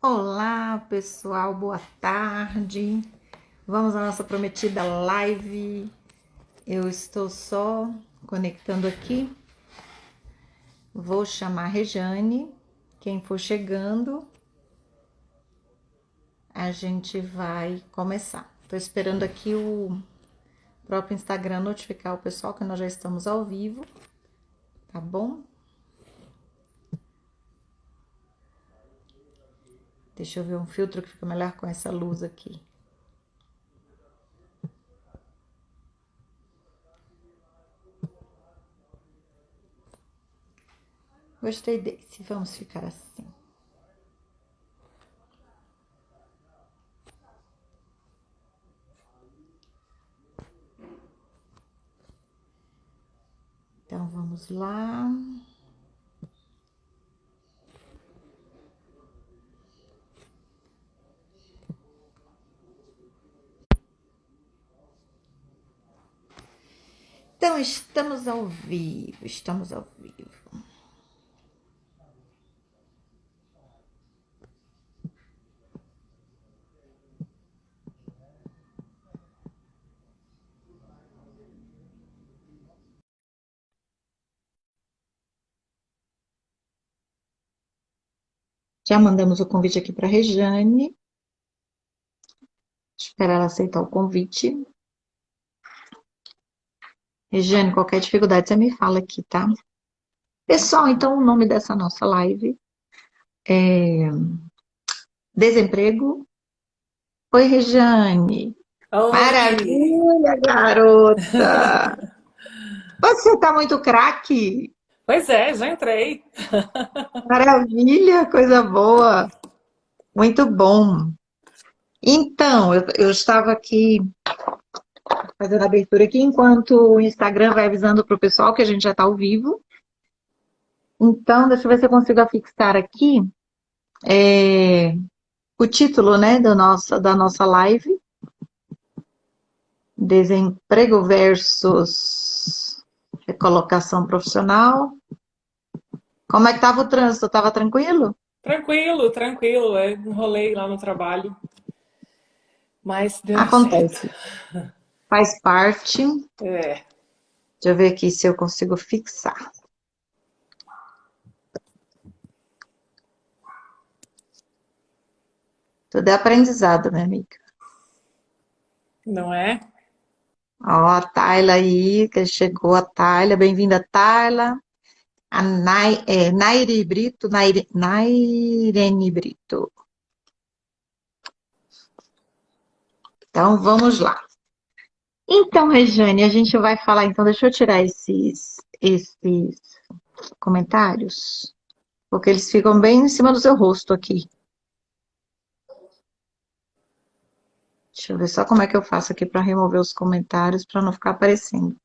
Olá, pessoal, boa tarde. Vamos à nossa prometida live. Eu estou só conectando aqui. Vou chamar a Rejane. Quem for chegando, a gente vai começar. Estou esperando aqui o próprio Instagram notificar o pessoal que nós já estamos ao vivo, tá bom? Deixa eu ver um filtro que fica melhor com essa luz aqui. Gostei desse, vamos ficar assim. Então vamos lá. Então estamos ao vivo, estamos ao vivo. Já mandamos o convite aqui para a Rejane. Esperar ela aceitar o convite. Rejane, qualquer dificuldade você me fala aqui, tá? Pessoal, então o nome dessa nossa live é Desemprego. Oi, Rejane. Oi! Maravilha, garota! Você tá muito craque. Pois é, já entrei. Maravilha, coisa boa. Muito bom. Então, eu estava aqui fazendo a abertura aqui, enquanto o Instagram vai avisando para o pessoal que a gente já está ao vivo. Então, deixa eu ver se eu consigo afixar aqui o título, né, da nossa live. Desemprego versus recolocação profissional. Como é que estava o trânsito? Estava tranquilo? Tranquilo, tranquilo. Eu enrolei lá no trabalho, mas deu certo. Acontece. Faz parte. É, Deixa eu ver aqui se eu consigo fixar. Tudo é aprendizado, minha amiga. não é? Ó, a Tayla aí, que chegou a Tayla. Bem-vinda, Tayla. A Nairi Brito, Nairene Brito. Então, vamos lá. Então, Rejane, a gente vai falar, então, deixa eu tirar esses comentários, porque eles ficam bem em cima do seu rosto aqui. Deixa eu ver só como é que eu faço aqui para remover os comentários, para não ficar aparecendo.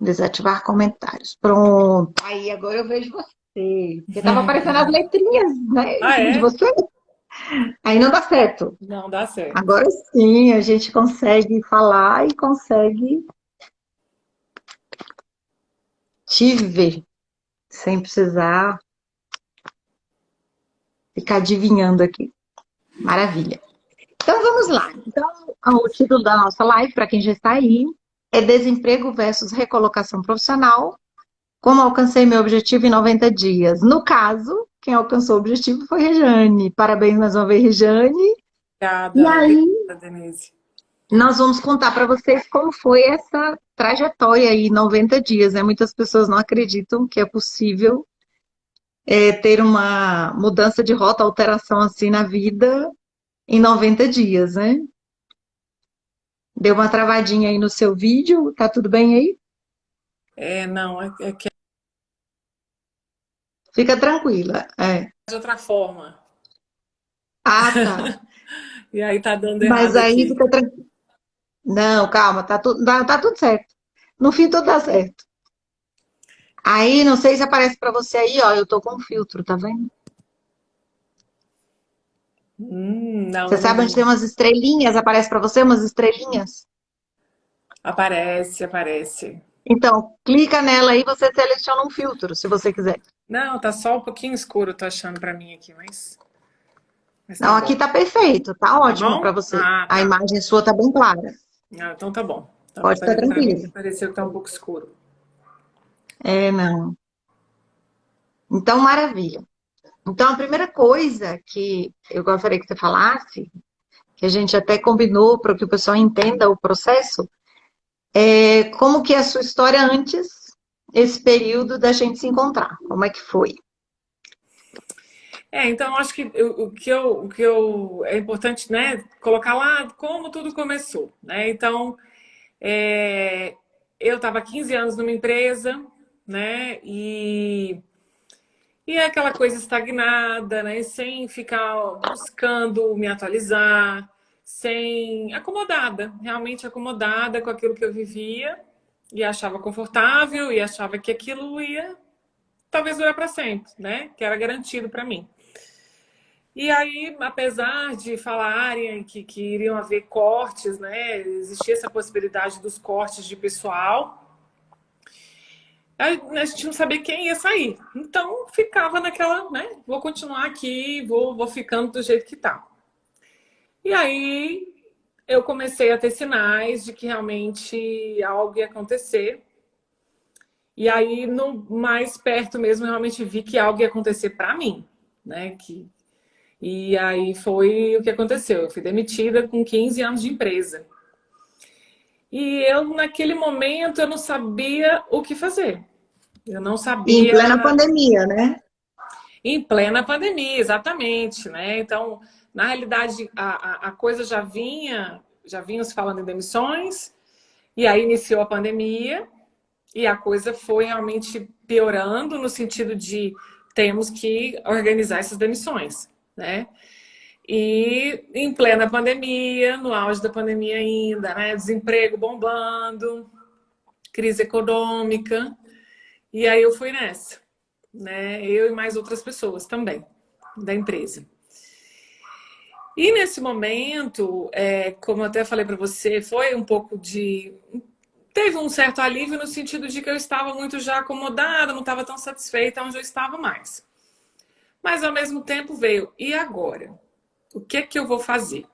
Desativar comentários. Pronto. Aí, agora eu vejo você. Porque estava aparecendo as letrinhas, né, em Ah, cima de é? você. Aí não dá certo. Não dá certo. Agora sim, a gente consegue falar e consegue te ver, sem precisar ficar adivinhando aqui. Maravilha. Então vamos lá. Então, o título da nossa live, para quem já está aí, é Desemprego versus Recolocação Profissional. Como alcancei meu objetivo em 90 dias? No caso, quem alcançou o objetivo foi Rejane. Parabéns mais uma vez, Rejane. E Obrigada, aí, obrigada, Denise. nós vamos contar para vocês como foi essa trajetória aí, 90 dias, né? Muitas pessoas não acreditam que é possível ter uma mudança de rota, alteração assim na vida em 90 dias, né? Deu uma travadinha aí no seu vídeo, tá tudo bem aí? É, não, é que é Fica tranquila. É. de outra forma. Ah, tá. E aí tá dando Mas errado aí aqui. fica tranquila. Não, calma, tá tudo certo. No fim, tudo dá certo. Aí, não sei se aparece para você aí, ó, eu tô com um filtro, tá vendo? Não, Você eu não sabe onde tem vi. umas estrelinhas? Aparece para você umas estrelinhas? Aparece, aparece. Então, clica nela aí e você seleciona um filtro, se você quiser. Não, tá só um pouquinho escuro, tô achando pra mim aqui, mas tá Não, bom. aqui tá perfeito, tá Tá ótimo bom? para você. Ah, A tá. imagem sua tá bem clara. Ah, então tá bom. Tá bom. Pode ficar Pra mim tranquilo. pareceu que tá um pouco escuro. É, não. Então, maravilha. Então, a primeira coisa que eu gostaria que você falasse, que a gente até combinou para que o pessoal entenda o processo, é como que é a sua história antes, esse período da gente se encontrar. Como é que foi? Então acho que o que eu é importante, né, colocar lá como tudo começou, né? Então, é, eu estava 15 anos numa empresa, né? E é aquela coisa estagnada, né? Sem ficar buscando me atualizar, sem acomodada, realmente acomodada com aquilo que eu vivia e achava confortável e achava que aquilo ia talvez durar para sempre, né? Que era garantido para mim. E aí, apesar de falarem que iriam haver cortes, né? Existia essa possibilidade dos cortes de pessoal. A gente não sabia quem ia sair. Então ficava naquela, né? Vou continuar aqui, vou ficando do jeito que tá. E aí eu comecei a ter sinais de que realmente algo ia acontecer. E aí, no mais perto mesmo, eu realmente vi que algo ia acontecer para mim, né? E aí foi o que aconteceu. Eu fui demitida com 15 anos de empresa. E eu, naquele momento, eu não sabia o que fazer. Eu não E em plena sabia. pandemia, né? Em plena pandemia, exatamente, né? Então, na realidade, a coisa já vinha se falando em demissões, e aí iniciou a pandemia, e a coisa foi realmente piorando no sentido de temos que organizar essas demissões, né? E em plena pandemia, no auge da pandemia ainda, né? Desemprego bombando, crise econômica, e aí eu fui nessa, né? Eu e mais outras pessoas também da empresa. E nesse momento, como eu até falei para você, foi um pouco de. Teve um certo alívio no sentido de que eu estava muito já acomodada, não estava tão satisfeita onde eu estava mais. Mas ao mesmo tempo veio, e agora? O que é que eu vou fazer?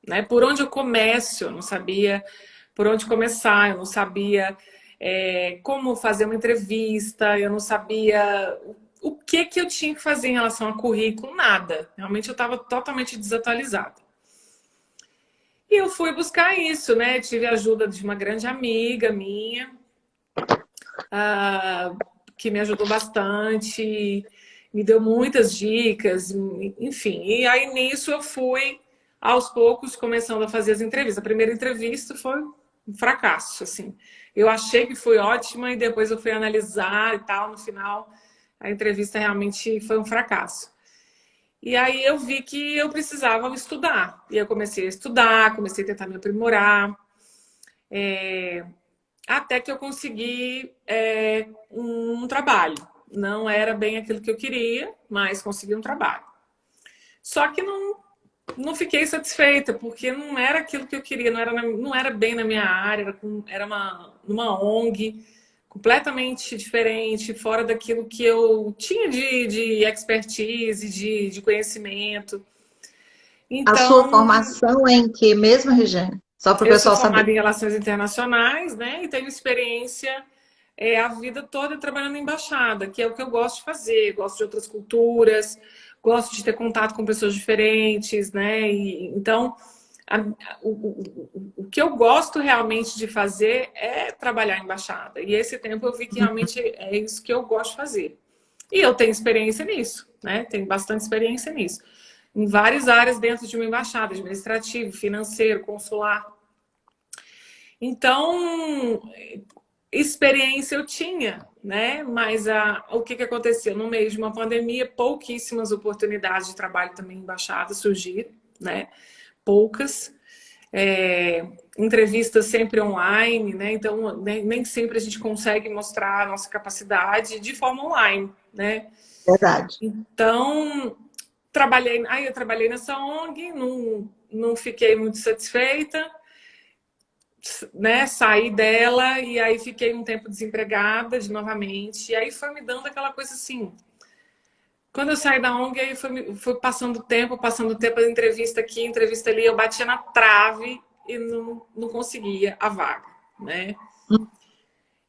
Né? Por onde eu começo? Eu não sabia por onde começar, eu não sabia como fazer uma entrevista, eu não sabia o que que eu tinha que fazer em relação a currículo, nada. Realmente eu estava totalmente desatualizada. E eu fui buscar isso, né? Tive a ajuda de uma grande amiga minha, ah, que me ajudou bastante, me deu muitas dicas, enfim. E aí nisso eu fui, aos poucos, começando a fazer as entrevistas. A primeira entrevista foi um fracasso, assim. Eu achei que foi ótima e depois eu fui analisar e tal. No final, a entrevista realmente foi um fracasso. E aí eu vi que eu precisava estudar. E eu comecei a estudar, comecei a tentar me aprimorar. Até que eu consegui um trabalho. Não era bem aquilo que eu queria, mas consegui um trabalho. Só que não fiquei satisfeita, porque não era aquilo que eu queria, não era bem na minha área, era numa ONG completamente diferente, fora daquilo que eu tinha de expertise, de conhecimento. A sua Então, formação é em que mesmo, Regiane? Só para o eu sou pessoal saber. formada em Relações Internacionais, né? E tenho experiência a vida toda trabalhando em embaixada, que é o que eu gosto de fazer. Gosto de outras culturas, gosto de ter contato com pessoas diferentes, né? Então, o que eu gosto realmente de fazer é trabalhar em embaixada. E esse tempo eu vi que realmente é isso que eu gosto de fazer. E eu tenho experiência nisso, né? Tenho bastante experiência nisso. Em várias áreas dentro de uma embaixada, administrativo, financeiro, consular. Então, experiência eu tinha, né? Mas o que aconteceu? No meio de uma pandemia, pouquíssimas oportunidades de trabalho também em embaixada surgiram, né? Poucas. Entrevistas sempre online, né? Então, nem sempre a gente consegue mostrar a nossa capacidade de forma online, né? Verdade. Então, eu trabalhei nessa ONG, não fiquei muito satisfeita, né, saí dela e aí fiquei um tempo desempregada novamente. E aí foi me dando aquela coisa assim, Quando eu saí da ONG, aí foi passando o tempo, a entrevista aqui, a entrevista ali, eu batia na trave e não conseguia a vaga, né?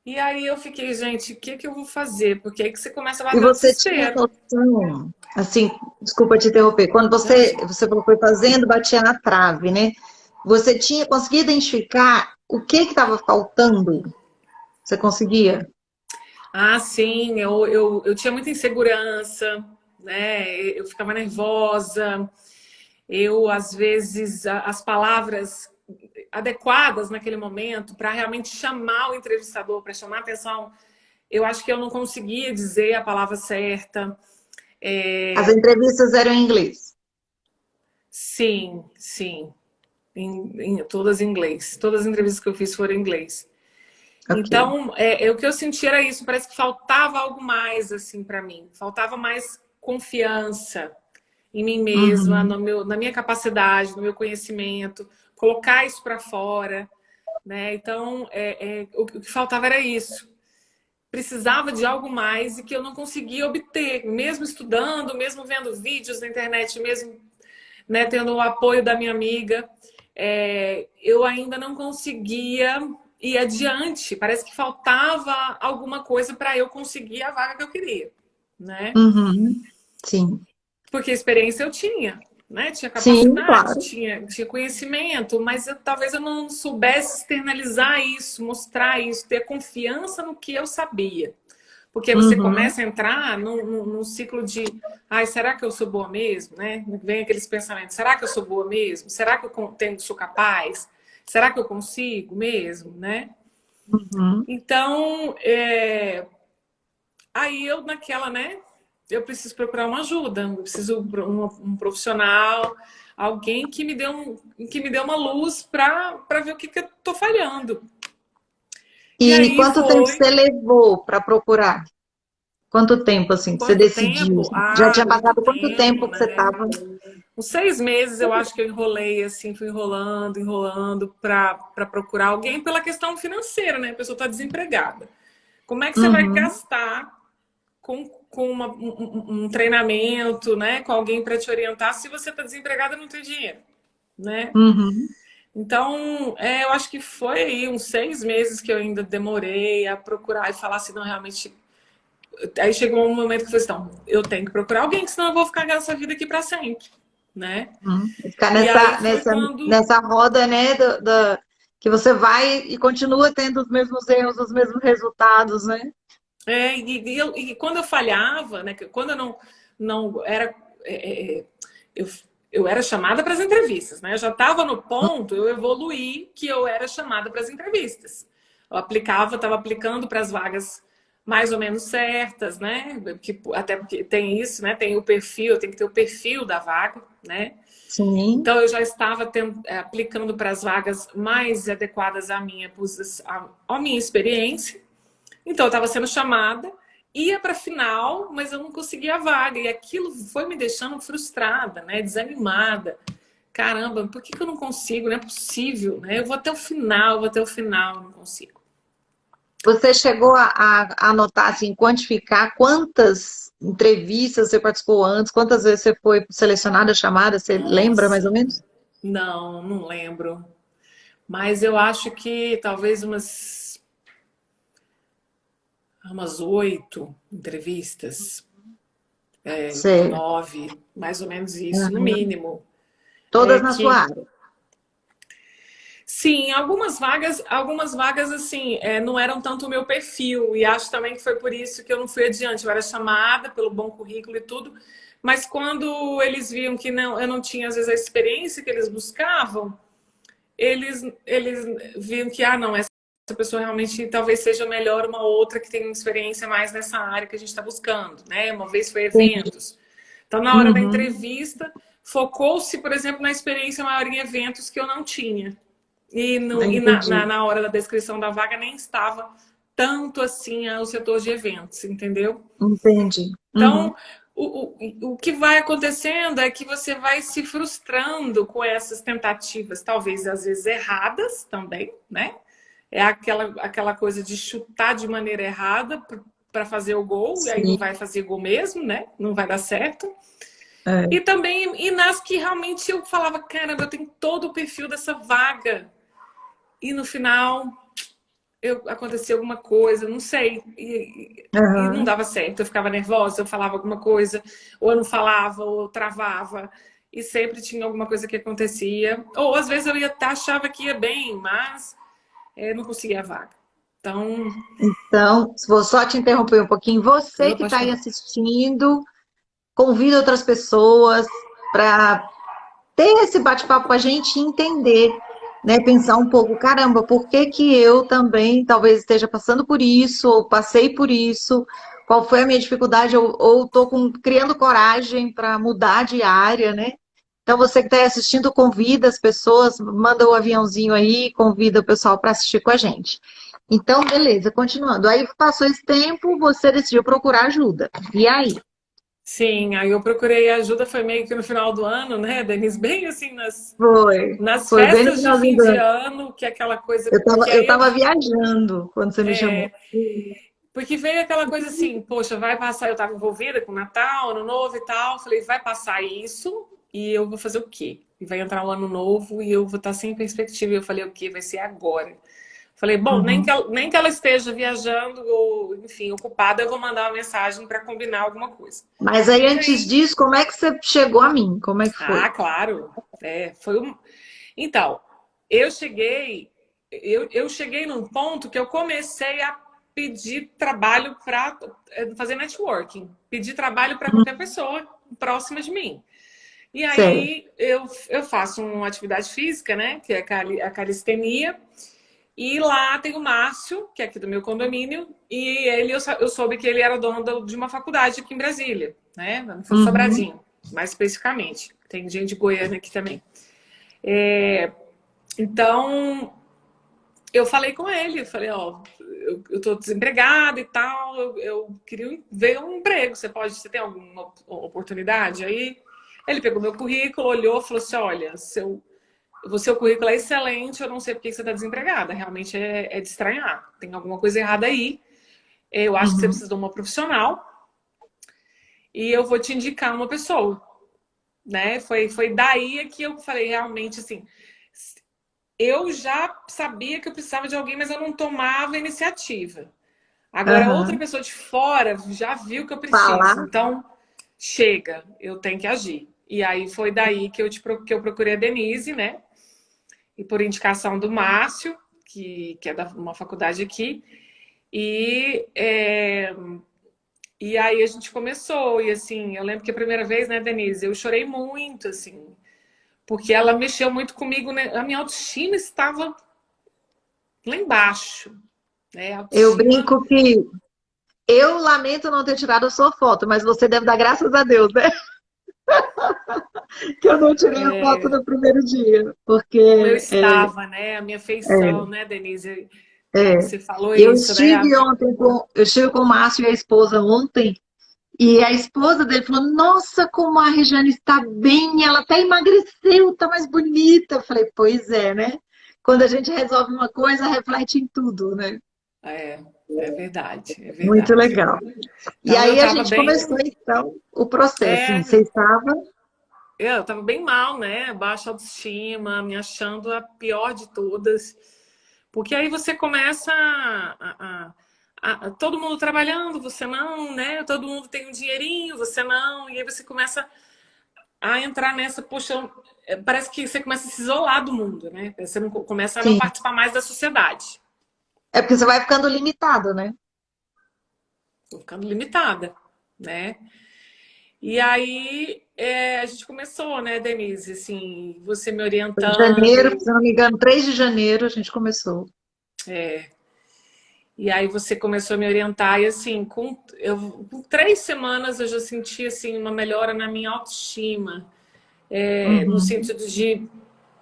E aí eu fiquei, gente, o que que eu vou fazer? Porque aí que você começa a E bater o você tinha desespero. noção, assim, desculpa te interromper, quando Imagina. você foi fazendo, batia na trave, né? Você tinha conseguido identificar o que estava faltando? Você conseguia? Ah, sim, eu tinha muita insegurança, né? Eu ficava nervosa. Eu, às vezes, as palavras adequadas naquele momento para realmente chamar o entrevistador, para chamar a atenção, eu acho que eu não conseguia dizer a palavra certa. As entrevistas eram em inglês. Sim, sim, todas em inglês. Todas as entrevistas que eu fiz foram em inglês. Ok. Então, o que eu senti era isso. Parece que faltava algo mais assim para mim. Faltava mais confiança em mim mesma, Uhum. na minha capacidade, no meu conhecimento, colocar isso para fora, né? Então, o que faltava era isso. Precisava de algo mais e que eu não conseguia obter, mesmo estudando, mesmo vendo vídeos na internet, mesmo, né, tendo o apoio da minha amiga, eu ainda não conseguia ir adiante. Parece que faltava alguma coisa para eu conseguir a vaga que eu queria, né? Uhum. Sim. Porque experiência eu tinha, né? Tinha Sim, capacidade, claro. tinha conhecimento, mas talvez eu não soubesse externalizar isso, mostrar isso, ter confiança no que eu sabia. Porque você Uhum. começa a entrar num ciclo de, ai, será que eu sou boa mesmo, né? Vem aqueles pensamentos, será que eu sou boa mesmo? Será que sou capaz? Será que eu consigo mesmo, né? Uhum. Então, aí eu naquela, né? Eu preciso procurar uma ajuda, eu preciso um profissional, alguém que me dê uma luz para ver o que eu tô falhando. E E aí quanto tempo foi você levou para procurar? Quanto tempo, assim, que você quanto decidiu? tempo? Assim? Já Ah, tinha muito passado quanto tempo, tempo que você né? estava? Uns 6 meses eu acho que eu enrolei, assim, fui enrolando para procurar alguém pela questão financeira, né? A pessoa está desempregada. Como é que você vai Uhum. gastar com um treinamento, né? Com alguém para te orientar se você está desempregada e não tem dinheiro, né? Uhum. Então, eu acho que foi aí uns 6 meses que eu ainda demorei a procurar e falar assim, não, realmente. Aí chegou um momento que eu falei assim, não, eu tenho que procurar alguém, senão eu vou ficar nessa vida aqui para sempre, né? Uhum. Ficar E aí foi quando. nessa roda, né, que você vai e continua tendo os mesmos erros, os mesmos resultados, né? E quando eu falhava, né? Quando eu não era. é, é, eu, eu era chamada para as entrevistas, né? Eu já estava no ponto, eu evoluí que eu era chamada para as entrevistas. Eu aplicava, estava aplicando para as vagas mais ou menos certas, né? Até porque tem isso, né? Tem o perfil, tem que ter o perfil da vaga, né? Sim. Então eu já estava aplicando para as vagas mais adequadas à minha experiência. Então, eu estava sendo chamada, ia para a final, mas eu não conseguia a vaga. E aquilo foi me deixando frustrada, né? Desanimada. Caramba, por que eu não consigo? Não é possível, né? Eu vou até o final, vou até o final, não consigo. Você chegou a anotar, assim, quantificar quantas entrevistas você participou antes, quantas vezes você foi selecionada, chamada, você lembra mais ou Nossa, menos? não lembro. Mas eu acho que talvez umas 8 entrevistas, Certo. 9, mais ou menos isso, no Uhum. mínimo. Todas na sua Que área. sim, algumas vagas assim, não eram tanto o meu perfil, e acho também que foi por isso que eu não fui adiante. Eu era chamada pelo bom currículo e tudo, mas quando eles viam que não, eu não tinha às vezes a experiência que eles buscavam, eles viam que, ah, não, essa pessoa realmente talvez seja melhor uma outra que tem uma experiência mais nessa área que a gente está buscando, né? Uma vez foi Entendi. eventos. Então, na hora da Uhum. entrevista, focou-se, por exemplo, na experiência maior em eventos que eu não tinha. E, no, e Entendi. na hora da descrição da vaga nem estava tanto assim o setor de eventos, entendeu? Entendi. Uhum. Então, o que vai acontecendo é que você vai se frustrando com essas tentativas, talvez às vezes erradas também, né? É aquela coisa de chutar de maneira errada para fazer o gol, e aí não sim, vai fazer gol mesmo, né? Não vai dar certo. é. E também, e nas que realmente eu falava, caramba, eu tenho todo o perfil dessa vaga. E no final, aconteceu alguma coisa, não sei. E não Aham. dava certo. Eu ficava nervosa, eu falava alguma coisa, ou eu não falava, ou eu travava. E sempre tinha alguma coisa que acontecia. Ou às vezes eu ia achava que ia bem, mas não conseguia a vaga. Então, Então, vou só te interromper um pouquinho. Você eu que posso está aí falar. assistindo, convida outras pessoas para ter esse bate-papo com a gente e entender, né? Pensar um pouco, caramba, por que que eu também talvez esteja passando por isso, ou passei por isso, qual foi a minha dificuldade, ou estou criando coragem para mudar de área, né? Então, você que está aí assistindo, convida as pessoas, manda o aviãozinho aí, convida o pessoal para assistir com a gente. Então, beleza, continuando. Aí passou esse tempo, você decidiu procurar ajuda. E aí? Sim, aí eu procurei ajuda, foi meio que no final do ano, né, Denise? Bem assim, nas Foi bem no festas de finalzinho fim do de ano. ano, que é aquela coisa. Porque Eu aí eu. tava viajando quando você me chamou. Porque veio aquela coisa assim, poxa, vai passar. Eu estava envolvida com Natal, Ano Novo e tal. Falei, vai passar isso e eu vou fazer o quê? E vai entrar o Ano Novo e eu vou estar sem perspectiva. E eu falei, o quê? Vai ser agora. Falei, bom, Uhum. nem que ela esteja viajando ou, enfim, ocupada, eu vou mandar uma mensagem para combinar alguma coisa. Mas aí, E antes aí, disso, como é que você chegou a mim? Como é que foi? claro, foi um. Então, eu cheguei, eu cheguei num ponto que eu comecei a pedir trabalho para fazer networking, pedir trabalho para qualquer pessoa próxima de mim. E Certo. aí eu faço uma atividade física, né, que é a calistenia, e lá tem o Márcio, que é aqui do meu condomínio, e eu soube que ele era dono de uma faculdade aqui em Brasília, né, no Uhum. Sobradinho, mais especificamente. Tem gente de Goiânia aqui também. É, então, eu falei com ele, eu falei, ó, eu tô desempregada e tal, eu queria ver um emprego, você tem alguma oportunidade? Aí ele pegou meu currículo, olhou, falou assim, olha, o seu currículo é excelente, eu não sei por que você está desempregada, realmente é de estranhar, tem alguma coisa errada aí, eu acho que você Uhum. precisa de uma profissional e eu vou te indicar uma pessoa, né? Foi daí que eu falei, realmente, assim, eu já sabia que eu precisava de alguém, mas eu não tomava iniciativa. Agora, outra Aham. pessoa de fora já viu que eu preciso. Falar. Então, chega, eu tenho que agir. E aí foi daí que eu procurei a Denise, né? E por indicação do Márcio, que é da uma faculdade aqui. E, e aí a gente começou. E assim, eu lembro que a primeira vez, né, Denise, eu chorei muito, assim, porque ela mexeu muito comigo, né? A minha autoestima estava lá embaixo, né? Eu Autoestima. brinco que eu lamento não ter tirado a sua foto, mas você deve dar graças a Deus, né? Que eu não tirei a foto no primeiro dia. Como eu Porque estava, né? A minha feição, né, Denise? é, Você falou isso, né? eu estive com o Márcio e a esposa ontem. E a esposa dele falou: Nossa, como a Regiane está bem, ela até emagreceu, está mais bonita. Eu falei: Pois é, né? Quando a gente resolve uma coisa, reflete em tudo, né? É, é verdade, é Muito verdade. legal. E Então eu aí a estava gente começou, bem, então, o processo. Assim, é, você estava. eu estava bem mal, né? Baixa autoestima, me achando a pior de todas. Porque aí você começa todo mundo trabalhando, você não, né? Todo mundo tem um dinheirinho, você não. E aí você começa a entrar nessa, poxa, parece que você começa a se isolar do mundo, né? Você não, começa a não Sim. participar mais da sociedade. É porque você vai ficando limitado, né? Tô ficando limitada, né? E aí a gente começou, né, Denise? Assim, você me Foi em janeiro, orientando, se não me engano, 3 de janeiro a gente começou. e aí você começou a me orientar, e assim, com 3 semanas eu já senti assim, uma melhora na minha autoestima, no Uhum, sentido de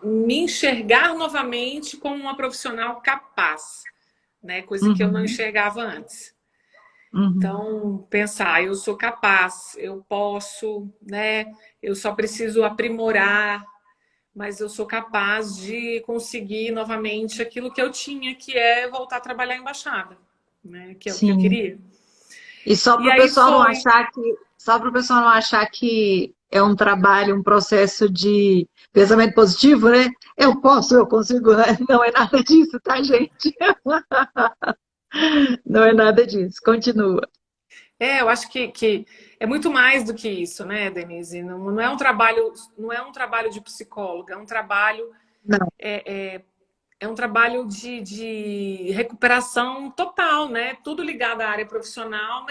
me enxergar novamente como uma profissional capaz, né? Coisa que eu não uhum, enxergava antes. uhum. Então, pensar, eu sou capaz, eu posso, né? Eu só preciso aprimorar, mas eu sou capaz de conseguir novamente aquilo que eu tinha, que é voltar a trabalhar em embaixada, né? Que é o que eu Sim. queria. E só E para o aí pessoal não foi. achar só para o pessoal não achar que é um trabalho, um processo de pensamento positivo, né? Eu posso, eu consigo, né? Não é nada disso, tá, gente? Não é nada disso. Continua. Eu acho que é muito mais do que isso, né, Denise? Não é um trabalho, não é um trabalho de psicóloga, Não, é um trabalho de recuperação total, né? Tudo ligado à área profissional,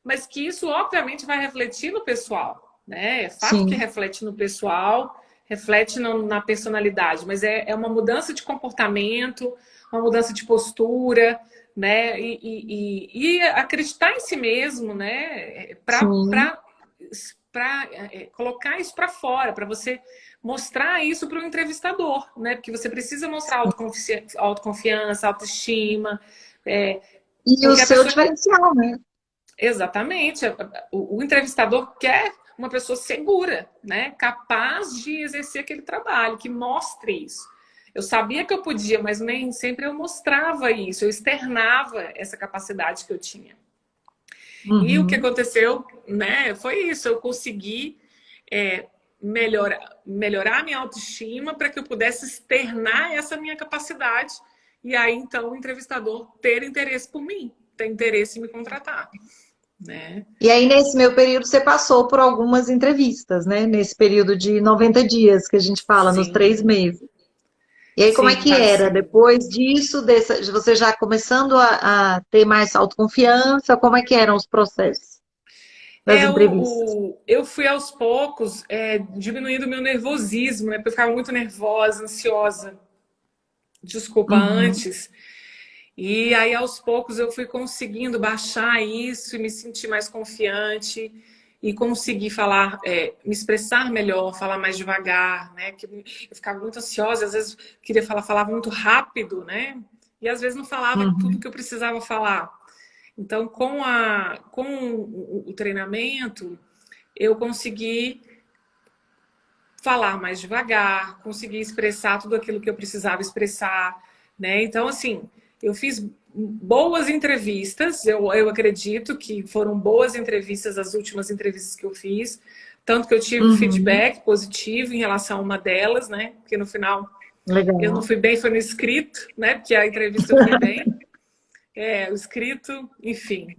mas que isso obviamente vai refletir no pessoal, né? É fato que sim, reflete no pessoal, reflete na personalidade, mas é uma mudança de comportamento, uma mudança de postura, né? E acreditar em si mesmo, né? sim, Para colocar isso para fora, para você mostrar isso para o entrevistador, né? Porque você precisa mostrar sim. autoconfiança, autoestima, é, E o porque a seu pessoa. diferencial, né? Exatamente. O entrevistador quer uma pessoa segura, né? Capaz de exercer aquele trabalho, que mostre isso. Eu sabia que eu podia, mas nem sempre eu mostrava isso, eu externava essa capacidade que eu tinha. E o que Uhum. aconteceu, né, foi isso. Eu consegui é, melhorar a minha autoestima para que eu pudesse externar essa minha capacidade. E aí, então, o entrevistador ter interesse por mim, ter interesse em me contratar, né? E aí, nesse meu período, você passou por algumas entrevistas, né? Nesse período de 90 dias que a gente fala, nos três Sim, meses. E aí, como é sim, que era? passei. Depois disso, você já começando a ter mais autoconfiança, como é que eram os processos das entrevistas? Eu fui aos poucos diminuindo o meu nervosismo, né? Porque eu ficava muito nervosa, ansiosa, desculpa, Uhum, antes. E aí, aos poucos, eu fui conseguindo baixar isso e me sentir mais confiante e conseguir falar, me expressar melhor, falar mais devagar, né? Que eu ficava muito ansiosa, às vezes queria falar, falava muito rápido, né? E às vezes não falava tudo uhum, que eu precisava falar. Então, com o treinamento, eu consegui falar mais devagar, conseguir expressar tudo aquilo que eu precisava expressar, né? Então, assim, eu fiz boas entrevistas, eu acredito que foram boas entrevistas as últimas entrevistas que eu fiz, tanto que eu tive uhum. feedback positivo em relação a uma delas, né? Porque no final eu não Legal. fui bem, foi no escrito, né? Porque a entrevista eu fui bem, o escrito, enfim.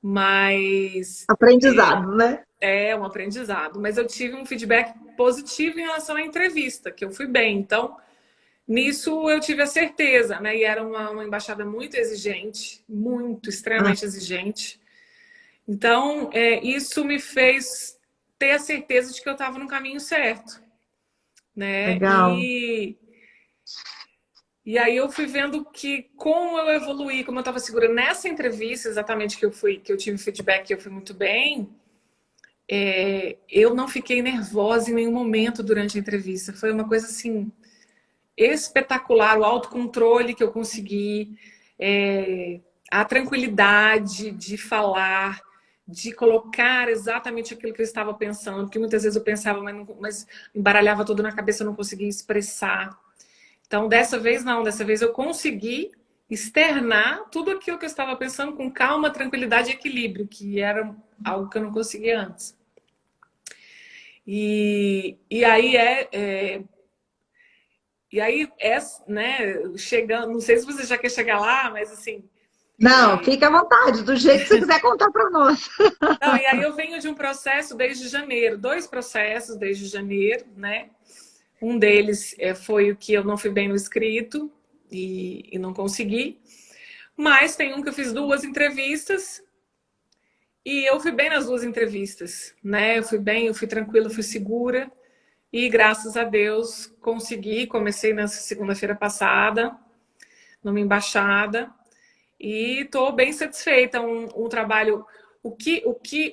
Mas Aprendizado, né? é um aprendizado. Mas eu tive um feedback positivo em relação à entrevista, que eu fui bem. Então, nisso eu tive a certeza, né? E era uma embaixada muito exigente, muito, Ah, extremamente exigente. Então, isso me fez ter a certeza de que eu estava no caminho certo, né? legal. E aí eu fui vendo que como eu evoluí, como eu estava segura nessa entrevista, exatamente que eu tive feedback, que eu fui muito bem, eu não fiquei nervosa em nenhum momento durante a entrevista. Foi uma coisa assim espetacular, o autocontrole que eu consegui, a tranquilidade de falar, de colocar exatamente aquilo que eu estava pensando, porque muitas vezes eu pensava, mas embaralhava tudo na cabeça, eu não conseguia expressar. Então, dessa vez não, dessa vez eu consegui externar tudo aquilo que eu estava pensando com calma, tranquilidade e equilíbrio, que era algo que eu não conseguia antes. E aí né, chegando, não sei se você já quer chegar lá, mas assim, Não, é, fica à vontade, do jeito que você quiser contar para nós. não, e aí eu venho de um processo desde janeiro, dois processos desde janeiro, né? Um deles foi o que eu não fui bem no escrito e não consegui, mas tem um que eu fiz duas entrevistas e eu fui bem nas duas entrevistas, né? Eu fui bem, eu fui tranquila, eu fui segura e graças a Deus consegui. Comecei nessa segunda-feira passada, numa embaixada. E estou bem satisfeita. Um trabalho.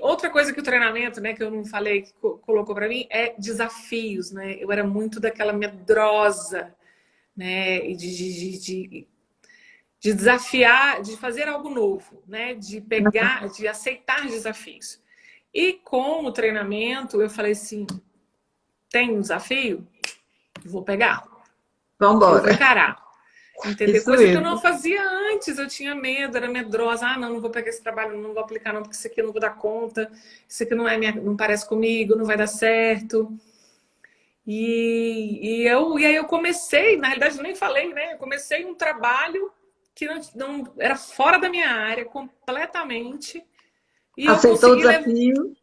Outra coisa que o treinamento, né, que eu não falei, que colocou para mim, é desafios, né? Eu era muito daquela medrosa, né? E de desafiar, de fazer algo novo, né? De pegar, de aceitar desafios. E com o treinamento, eu falei assim: tem um desafio? Vou pegar, Vamos eu vou embora. encarar. Entendeu? Isso Coisa que eu não mesmo. fazia antes, eu tinha medo, era medrosa. Ah, não vou pegar esse trabalho, não vou aplicar não, porque isso aqui eu não vou dar conta, isso aqui não parece comigo, não vai dar certo. E aí eu comecei, na realidade eu nem falei, né? Eu comecei um trabalho que não era fora da minha área completamente. E eu Aceitou o consegui desafio?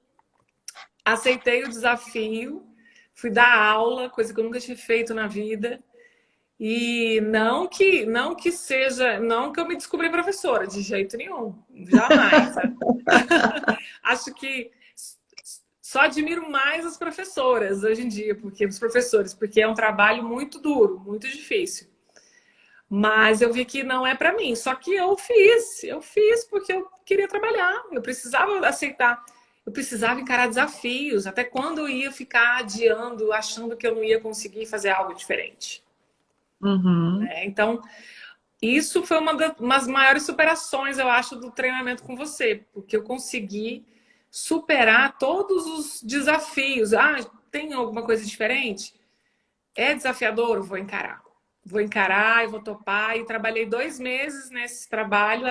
aceitei o desafio, fui dar aula, coisa que eu nunca tinha feito na vida. E não que seja, não que eu me descobri professora, de jeito nenhum, jamais. Acho que só admiro mais as professoras hoje em dia, porque os professores, porque é um trabalho muito duro, muito difícil. Mas eu vi que não é para mim. Só que eu fiz porque eu queria trabalhar, eu precisava aceitar, eu precisava encarar desafios. Até quando eu ia ficar adiando, achando que eu não ia conseguir fazer algo diferente, Uhum. né? Então, isso foi das maiores superações, eu acho, do treinamento com você, porque eu consegui superar todos os desafios. Ah, tem alguma coisa diferente? É desafiador? Eu vou encarar. Vou encarar, eu vou topar. E trabalhei 2 meses nesse trabalho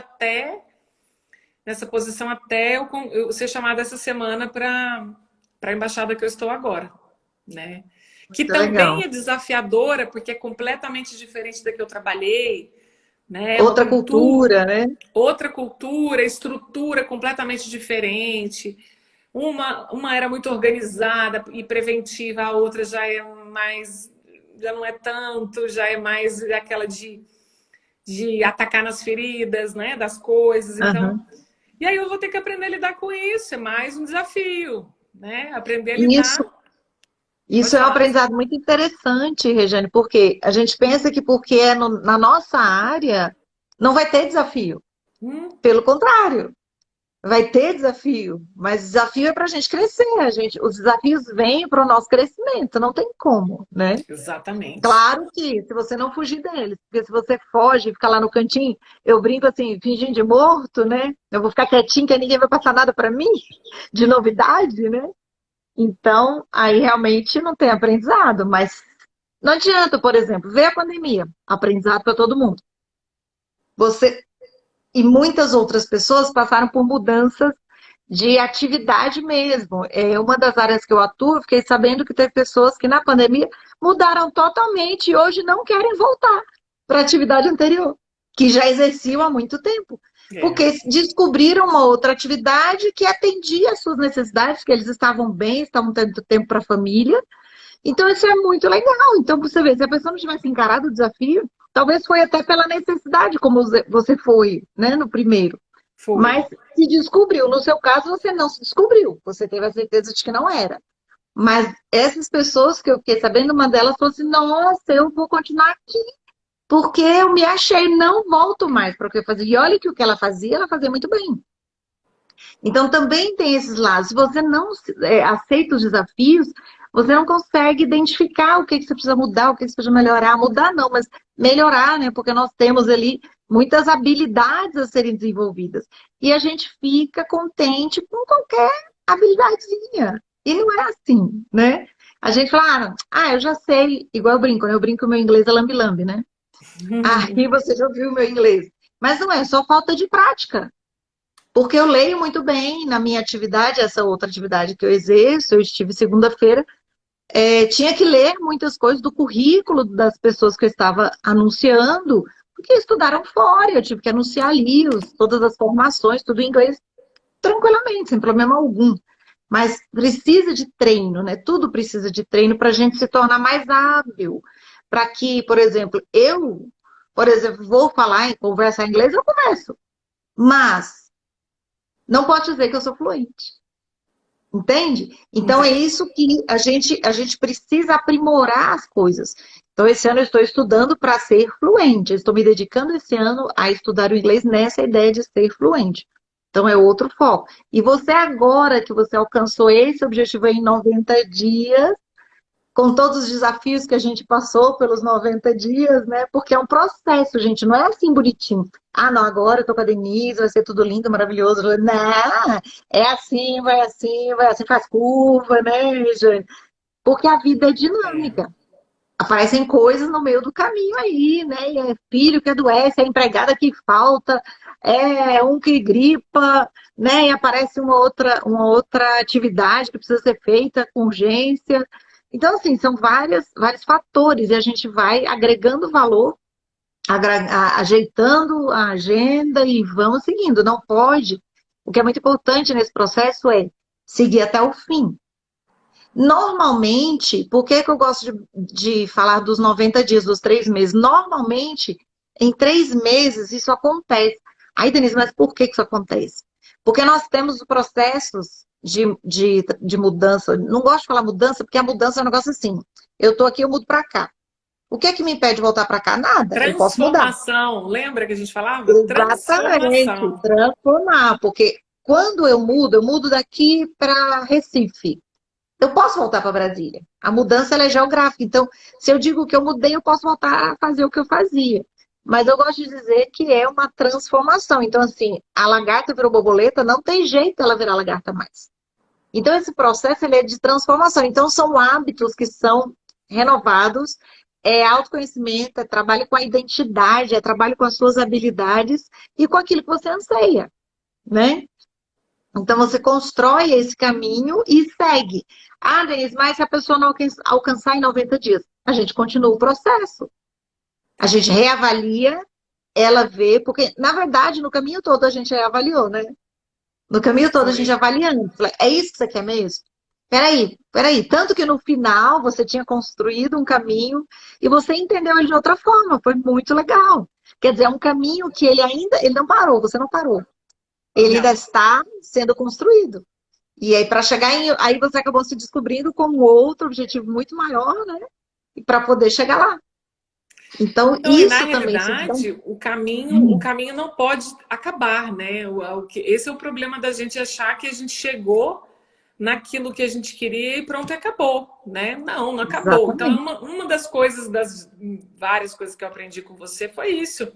nessa posição, até eu ser chamada essa semana para a embaixada que eu estou agora, né? Que Muito também legal. é desafiadora, porque é completamente diferente da que eu trabalhei, né? Uma Outra cultura, cultura, né? outra cultura, estrutura completamente diferente. Uma era muito organizada e preventiva, a outra já não é tanto, já é mais aquela de atacar nas feridas, né, das coisas. Então, Aham. e aí eu vou ter que aprender a lidar com isso, é mais um desafio, né? Aprender a Isso, lidar. isso Pode é um falar. aprendizado muito interessante, Regiane, porque a gente pensa que porque é na nossa área, não vai ter desafio. Hum, Pelo contrário, vai ter desafio, mas desafio é para a gente crescer. Os desafios vêm para o nosso crescimento, não tem como, né? exatamente. Claro que se você não fugir deles, porque se você foge e fica lá no cantinho, eu brinco assim, fingindo de morto, né? Eu vou ficar quietinho que ninguém vai passar nada para mim de novidade, né? Então, aí realmente não tem aprendizado, mas não adianta, por exemplo, ver a pandemia, aprendizado para todo mundo. Você e muitas outras pessoas passaram por mudanças de atividade mesmo. É uma das áreas que eu atuo, eu fiquei sabendo que teve pessoas que na pandemia mudaram totalmente e hoje não querem voltar para a atividade anterior, que já exerciam há muito tempo. É, Porque descobriram uma outra atividade que atendia às suas necessidades, que eles estavam bem, estavam tendo tempo para a família. Então, isso é muito legal. Então, você vê, se a pessoa não tivesse encarado o desafio, talvez foi até pela necessidade, como você foi, né, no primeiro. foi. Mas se descobriu. No seu caso, você não se descobriu. Você teve a certeza de que não era. Mas essas pessoas que eu fiquei sabendo, uma delas falou assim: nossa, eu vou continuar aqui, porque eu me achei, não volto mais para o que eu fazia. E olha que o que ela fazia muito bem. Então também tem esses lados. Se você não aceita os desafios, você não consegue identificar o que você precisa mudar, o que você precisa melhorar. Mudar não, mas melhorar, né? Porque nós temos ali muitas habilidades a serem desenvolvidas. E a gente fica contente com qualquer habilidadezinha. E não é assim, né? A gente fala, eu já sei, igual eu brinco, né? Eu brinco que o meu inglês é lambe-lambe, né? Aí você já ouviu o meu inglês. Mas não é, só falta de prática. Porque eu leio muito bem na minha atividade, essa outra atividade que eu exerço, eu estive segunda-feira, tinha que ler muitas coisas do currículo das pessoas que eu estava anunciando, porque estudaram fora, eu tive que anunciar ali todas as formações, tudo em inglês, tranquilamente, sem problema algum. Mas precisa de treino, né? Tudo precisa de treino para a gente se tornar mais hábil. Para que, por exemplo, vou falar e conversar em inglês, eu começo. Mas não pode dizer que eu sou fluente. Entende? Então é Entendo. isso que a gente precisa aprimorar as coisas. Então, esse ano eu estou estudando para ser fluente. Eu estou me dedicando esse ano a estudar o inglês nessa ideia de ser fluente. Então, é outro foco. E você, agora que você alcançou esse objetivo aí em 90 dias, com todos os desafios que a gente passou pelos 90 dias, né? Porque é um processo, gente, não é assim bonitinho. Ah, não, agora eu tô com a Denise, vai ser tudo lindo, maravilhoso. Não, é assim, faz curva, né, gente? Porque a vida é dinâmica. aparecem coisas no meio do caminho aí, né? E é filho que adoece, é empregada que falta, é um que gripa, né? E aparece uma outra atividade que precisa ser feita com urgência. Então, assim, são vários fatores e a gente vai agregando valor, ajeitando a agenda e vamos seguindo. Não pode. O que é muito importante nesse processo é seguir até o fim. Normalmente, por que que eu gosto de falar dos 90 dias, dos 3 meses? Normalmente, em 3 meses, isso acontece. Aí, Denise, mas por que que isso acontece? Porque nós temos processos de mudança. Não gosto de falar mudança, porque a mudança é um negócio assim. Eu estou aqui, eu mudo para cá. O que é que me impede de voltar para cá? Nada, eu posso mudar. Transformação, lembra que a gente falava? Exatamente, Transformação. transformar. Porque quando eu mudo daqui para Recife. Eu posso voltar para Brasília. A mudança ela é geográfica. Então, se eu digo que eu mudei, eu posso voltar a fazer o que eu fazia. Mas eu gosto de dizer que é uma transformação. Então, assim, a lagarta virou borboleta, não tem jeito ela virar lagarta mais. Então, esse processo ele é de transformação. Então, são hábitos que são renovados, é autoconhecimento, é trabalho com a identidade, é trabalho com as suas habilidades e com aquilo que você anseia, né? Então, você constrói esse caminho e segue. Ah, Denise, mas se a pessoa não alcançar em 90 dias, a gente continua o processo. A gente reavalia, ela vê, porque, na verdade, no caminho todo a gente reavaliou, né? No caminho todo a gente Foi. avaliando. É isso que você quer mesmo? Peraí. Tanto que no final você tinha construído um caminho e você entendeu ele de outra forma. Foi muito legal. Quer dizer, é um caminho que ele não parou, você não parou. Ele ainda Não. está sendo construído. E aí, para chegar em. Aí você acabou se descobrindo com um outro objetivo muito maior, né? E para poder chegar lá. Então, Então, e na isso também se dá. realidade, o caminho não pode acabar, né? Esse é o problema da gente achar que a gente chegou naquilo que a gente queria e pronto, acabou, né? Não, não acabou. Então, Exatamente. uma das coisas, das várias coisas que eu aprendi com você foi isso.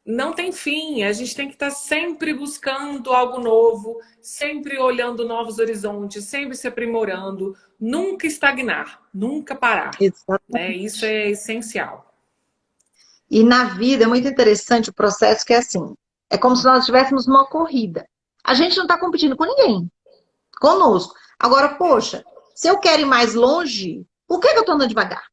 Não tem fim, a gente tem que estar sempre buscando algo novo, sempre olhando novos horizontes, sempre se aprimorando, nunca estagnar, nunca parar, né? Isso Exatamente. é essencial. E na vida é muito interessante o processo que é assim. É como se nós estivéssemos numa corrida. A gente não está competindo com ninguém, conosco. Agora, poxa, se eu quero ir mais longe, por que que eu estou andando devagar?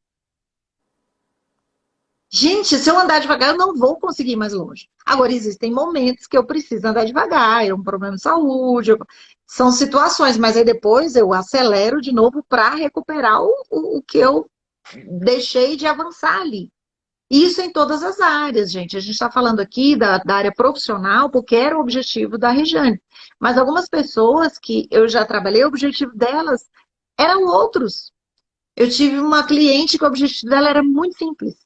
Gente, se eu andar devagar, eu não vou conseguir ir mais longe. Agora, existem momentos que eu preciso andar devagar, é um problema de saúde, são situações, mas aí depois eu acelero de novo para recuperar o que eu deixei de avançar ali. Isso em todas as áreas, gente. A gente está falando aqui da área profissional, porque era o objetivo da Regiane. Mas algumas pessoas que eu já trabalhei, o objetivo delas eram outros. Eu tive uma cliente que o objetivo dela era muito simples.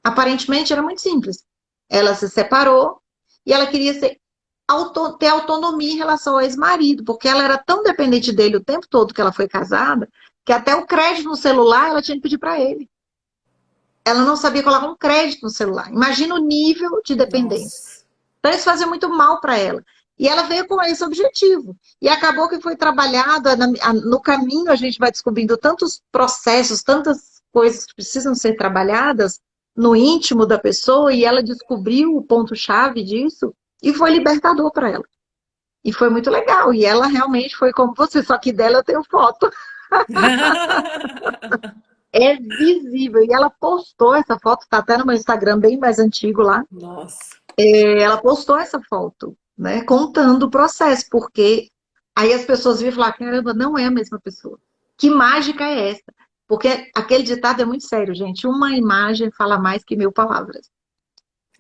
Aparentemente era muito simples. Ela se separou e ela queria ter autonomia em relação ao ex-marido, porque ela era tão dependente dele o tempo todo que ela foi casada, que até o crédito no celular ela tinha que pedir para ele. Ela não sabia colocar um crédito no celular. Imagina o nível de dependência. Nossa. Então isso fazia muito mal para ela. E ela veio com esse objetivo. E acabou que foi trabalhado, no caminho a gente vai descobrindo tantos processos, tantas coisas que precisam ser trabalhadas no íntimo da pessoa, e ela descobriu o ponto-chave disso, e foi libertador para ela. E foi muito legal. E ela realmente foi como você, só que dela eu tenho foto. É visível. E ela postou essa foto, tá até no meu Instagram, bem mais antigo lá. Nossa. Ela postou essa foto, né, contando o processo, porque aí as pessoas viram falar, caramba, não é a mesma pessoa. Que mágica é essa? Porque aquele ditado é muito sério, gente. Uma imagem fala mais que 1000 palavras.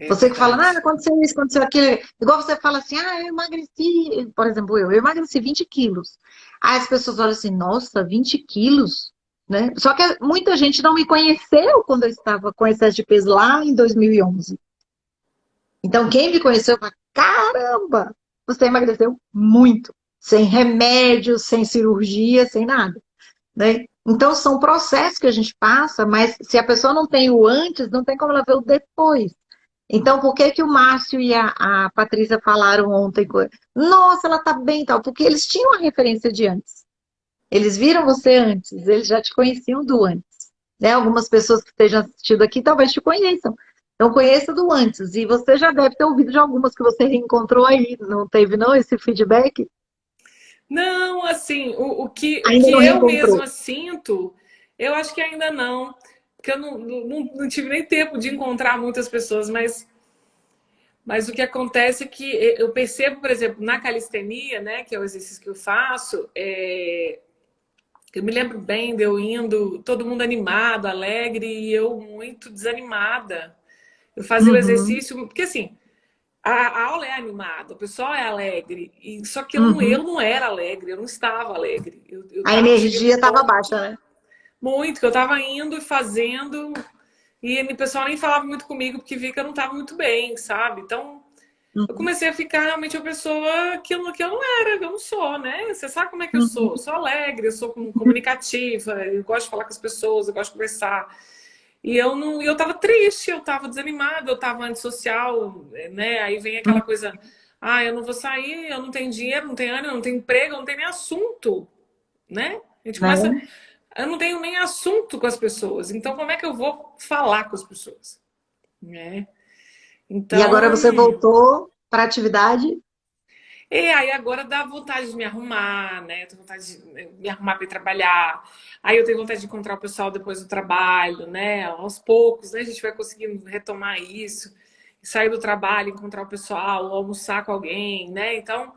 É Você que fala, ah, verdade. aconteceu isso, aconteceu aquilo. Igual você fala assim, ah, eu emagreci, por exemplo, eu emagreci 20 quilos. Aí as pessoas olham assim, nossa, 20 quilos? Né? Só que muita gente não me conheceu quando eu estava com excesso de peso lá em 2011. Então, quem me conheceu fala, caramba, você emagreceu muito. Sem remédio, sem cirurgia, sem nada. Né? Então, são processos que a gente passa, mas se a pessoa não tem o antes, não tem como ela ver o depois. Então, por que que o Márcio e a Patrícia falaram ontem? Nossa, ela tá bem e tal. Porque eles tinham a referência de antes. Eles viram você antes, eles já te conheciam do antes. né? Algumas pessoas que estejam assistindo aqui talvez te conheçam. Então, conheça do antes. E você já deve ter ouvido de algumas que você reencontrou aí. Não teve, não, esse feedback? Não, assim, o Ainda que não eu reencontrou. mesma sinto, eu acho que ainda não. Porque eu não tive nem tempo de encontrar muitas pessoas, mas o que acontece é que eu percebo, por exemplo, na calistenia, né, que é o exercício que eu faço, eu me lembro bem de eu indo, todo mundo animado, alegre, e eu muito desanimada. Eu fazia o Uhum, exercício, porque assim, a aula é animada, o pessoal é alegre, e só que eu uhum. não era alegre, eu não estava alegre. A Cheguei energia num estava ponto baixa, né? muito que eu estava indo e fazendo, e o pessoal nem falava muito comigo, porque via que eu não estava muito bem, sabe? Então, eu Uhum, comecei a ficar realmente uma pessoa que eu não era, que eu não sou, né? Você sabe como é que eu sou? Eu uhum, sou alegre, eu sou comunicativa, eu gosto de falar com as pessoas, eu gosto de conversar. E eu não, eu tava triste, eu tava desanimada, eu tava antissocial, né? Aí vem aquela coisa, ah, eu não vou sair, eu não tenho dinheiro, não tenho ânimo, eu não tenho emprego, eu não tenho nem assunto, né? A gente começa, né? eu não tenho nem assunto com as pessoas, então como é que eu vou falar com as pessoas, né? E agora Então, você voltou para a atividade? e aí agora dá vontade de me arrumar, né? Eu tenho vontade de me arrumar para ir trabalhar. Aí eu tenho vontade de encontrar o pessoal depois do trabalho, né? Aos poucos, né? A gente vai conseguindo retomar isso. Sair do trabalho, encontrar o pessoal, almoçar com alguém, né? Então,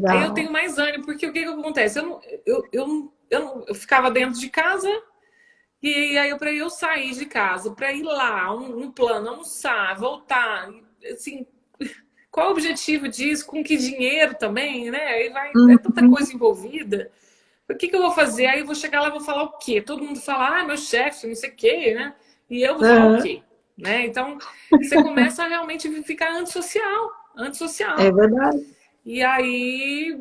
aí eu Legal. tenho mais ânimo, porque o que que acontece? Eu ficava dentro de casa e aí para eu sair de casa, para ir lá, um plano, almoçar, voltar, assim, qual o objetivo disso? Com que dinheiro também, né? Aí vai, é tanta Uhum, coisa envolvida. O que que eu vou fazer? Aí eu vou chegar lá e vou falar o quê? Todo mundo fala, ah, meu chefe, não sei o quê, né? E eu vou falar o uhum. quê? Né? Então, você começa a realmente ficar antissocial, É antissocial. verdade. E aí,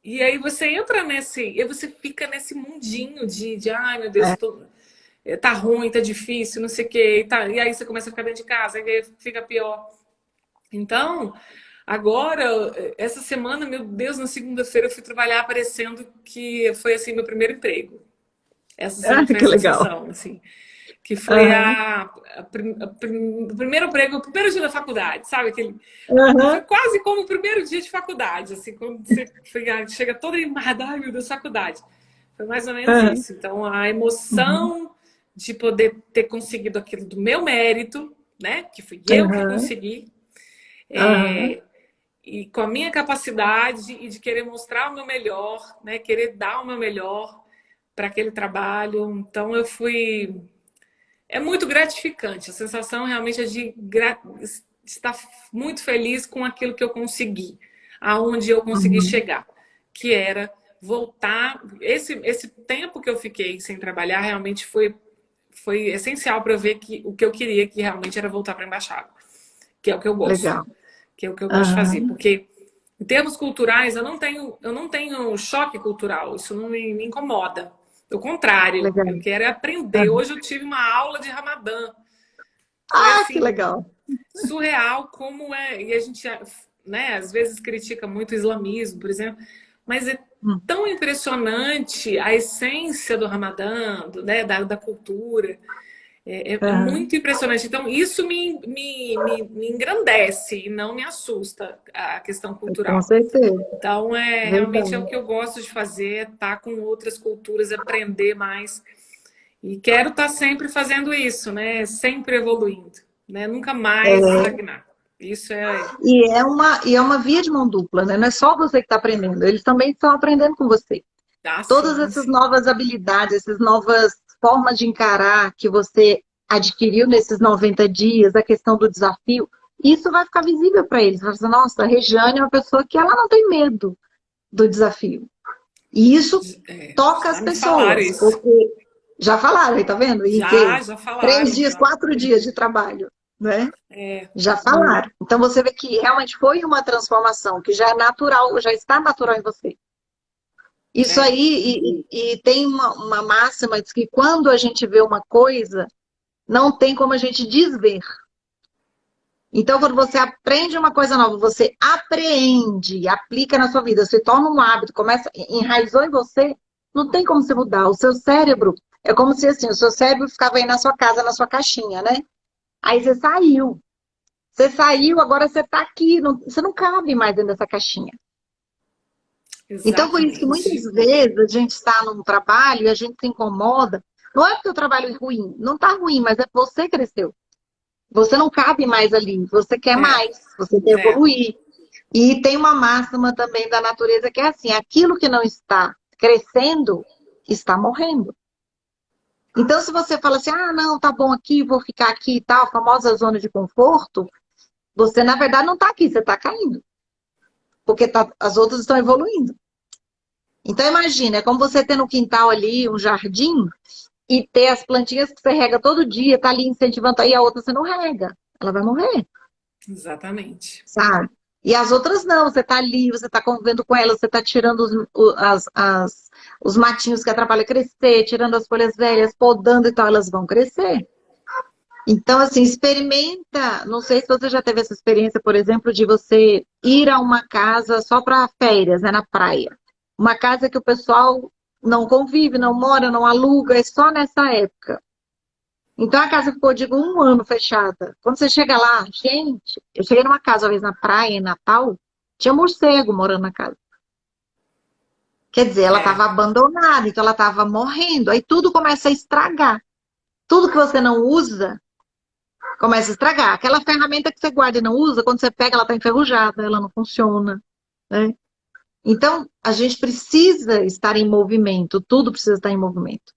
e aí você entra e você fica nesse mundinho de ai meu Deus, É. tá ruim, tá difícil, não sei o quê. E aí você começa a ficar dentro de casa, aí fica pior. Então, agora, essa semana, meu Deus, na segunda-feira eu fui trabalhar parecendo que foi assim meu primeiro emprego. Essa Ah, semana foi a que legal. sensação, assim, que foi Aham, o primeiro emprego, o primeiro dia da faculdade, sabe? Foi aham, quase como o primeiro dia de faculdade, assim, quando você chega todo animado, ai meu Deus, faculdade. Foi mais ou menos aham, isso. Então, a uhum, emoção de poder ter conseguido aquilo do meu mérito, né? Que fui eu que aham, consegui, aham, é, e com a minha capacidade e de querer mostrar o meu melhor, né? Querer dar o meu melhor para aquele trabalho. Então eu fui. É muito gratificante. A sensação realmente é de estar muito feliz com aquilo que eu consegui, aonde eu consegui uhum, chegar, que era voltar. Esse tempo que eu fiquei sem trabalhar realmente foi essencial para eu ver que o que eu queria que realmente era voltar para a embaixada, que é o que eu gosto, legal. que é o que eu gosto de fazer, Aham, porque em termos culturais eu não tenho choque cultural, isso não me incomoda. Pelo contrário, eu legal. quero é aprender. Aham. Hoje eu tive uma aula de Ramadã. Foi Ah, que assim, legal. surreal como é. E a gente, né, às vezes critica muito o islamismo, por exemplo, mas é Hum, tão impressionante a essência do Ramadã, né, da cultura. É aham, muito impressionante. Então, isso me engrandece e não me assusta a questão com cultural. certeza. Então, realmente é o Verdade. que eu gosto de fazer, é estar com outras culturas, aprender mais. E quero estar sempre fazendo isso, né? Sempre evoluindo, né? Nunca mais É, estagnar. Isso é. e é uma via de mão dupla, né? Não é só você que está aprendendo, eles também estão aprendendo com você. Ah, Todas sim, essas sim. novas habilidades, essas novas formas de encarar que você adquiriu nesses 90 dias, a questão do desafio, isso vai ficar visível para eles. Vai dizer, nossa, a Regiane é uma pessoa que ela não tem medo do desafio. E isso toca as Já me falaram pessoas, isso. porque já falaram aí, tá vendo? Em que Já três falaram, dias, já. 4 dias de trabalho, né? É, Já falaram. Então você vê que realmente foi uma transformação que já é natural, já está natural em você. Isso é, aí, e tem uma máxima, diz que quando a gente vê uma coisa, não tem como a gente desver. Então, quando você aprende uma coisa nova, você apreende, aplica na sua vida, se torna um hábito, começa, enraizou em você, não tem como você mudar. O seu cérebro, É como se assim, o seu cérebro ficava aí na sua casa, na sua caixinha, né? Aí você saiu. Você saiu, agora você está aqui. Você não cabe mais dentro dessa caixinha. Então, por isso que muitas Exatamente. vezes a gente está num trabalho e a gente se incomoda. Não é porque o trabalho é ruim. Não está ruim, mas é que você cresceu. Você não cabe mais ali. Você quer É, mais. Você quer é, evoluir. E tem uma máxima também da natureza que é assim: aquilo que não está crescendo está morrendo. Então, se você fala assim, ah, não, tá bom aqui, vou ficar aqui e tal, a famosa zona de conforto, você, na verdade, não está aqui, você está caindo. Porque as outras estão evoluindo. Então, imagina, é como você ter no quintal ali um jardim e ter as plantinhas que você rega todo dia, tá ali incentivando, aí a outra você não rega. Ela vai morrer, exatamente. sabe? E as outras não, você tá ali, você tá convivendo com elas, você tá tirando os matinhos que atrapalham crescer, tirando as folhas velhas, podando e tal, elas vão crescer. Então, assim, experimenta. Não sei se você já teve essa experiência, por exemplo, de você ir a uma casa só para férias, né, na praia. Uma casa que o pessoal não convive, não mora, não aluga, é só nessa época. Então a casa ficou, digo, um ano fechada. Quando você chega lá, gente, eu cheguei numa casa uma vez na praia, em Natal, tinha morcego morando na casa. Quer dizer, ela É, estava abandonada, então ela estava morrendo. Aí tudo começa a estragar. Tudo que você não usa começa a estragar. Aquela ferramenta que você guarda e não usa, quando você pega, ela está enferrujada, ela não funciona, né? Então, a gente precisa estar em movimento, tudo precisa estar em movimento.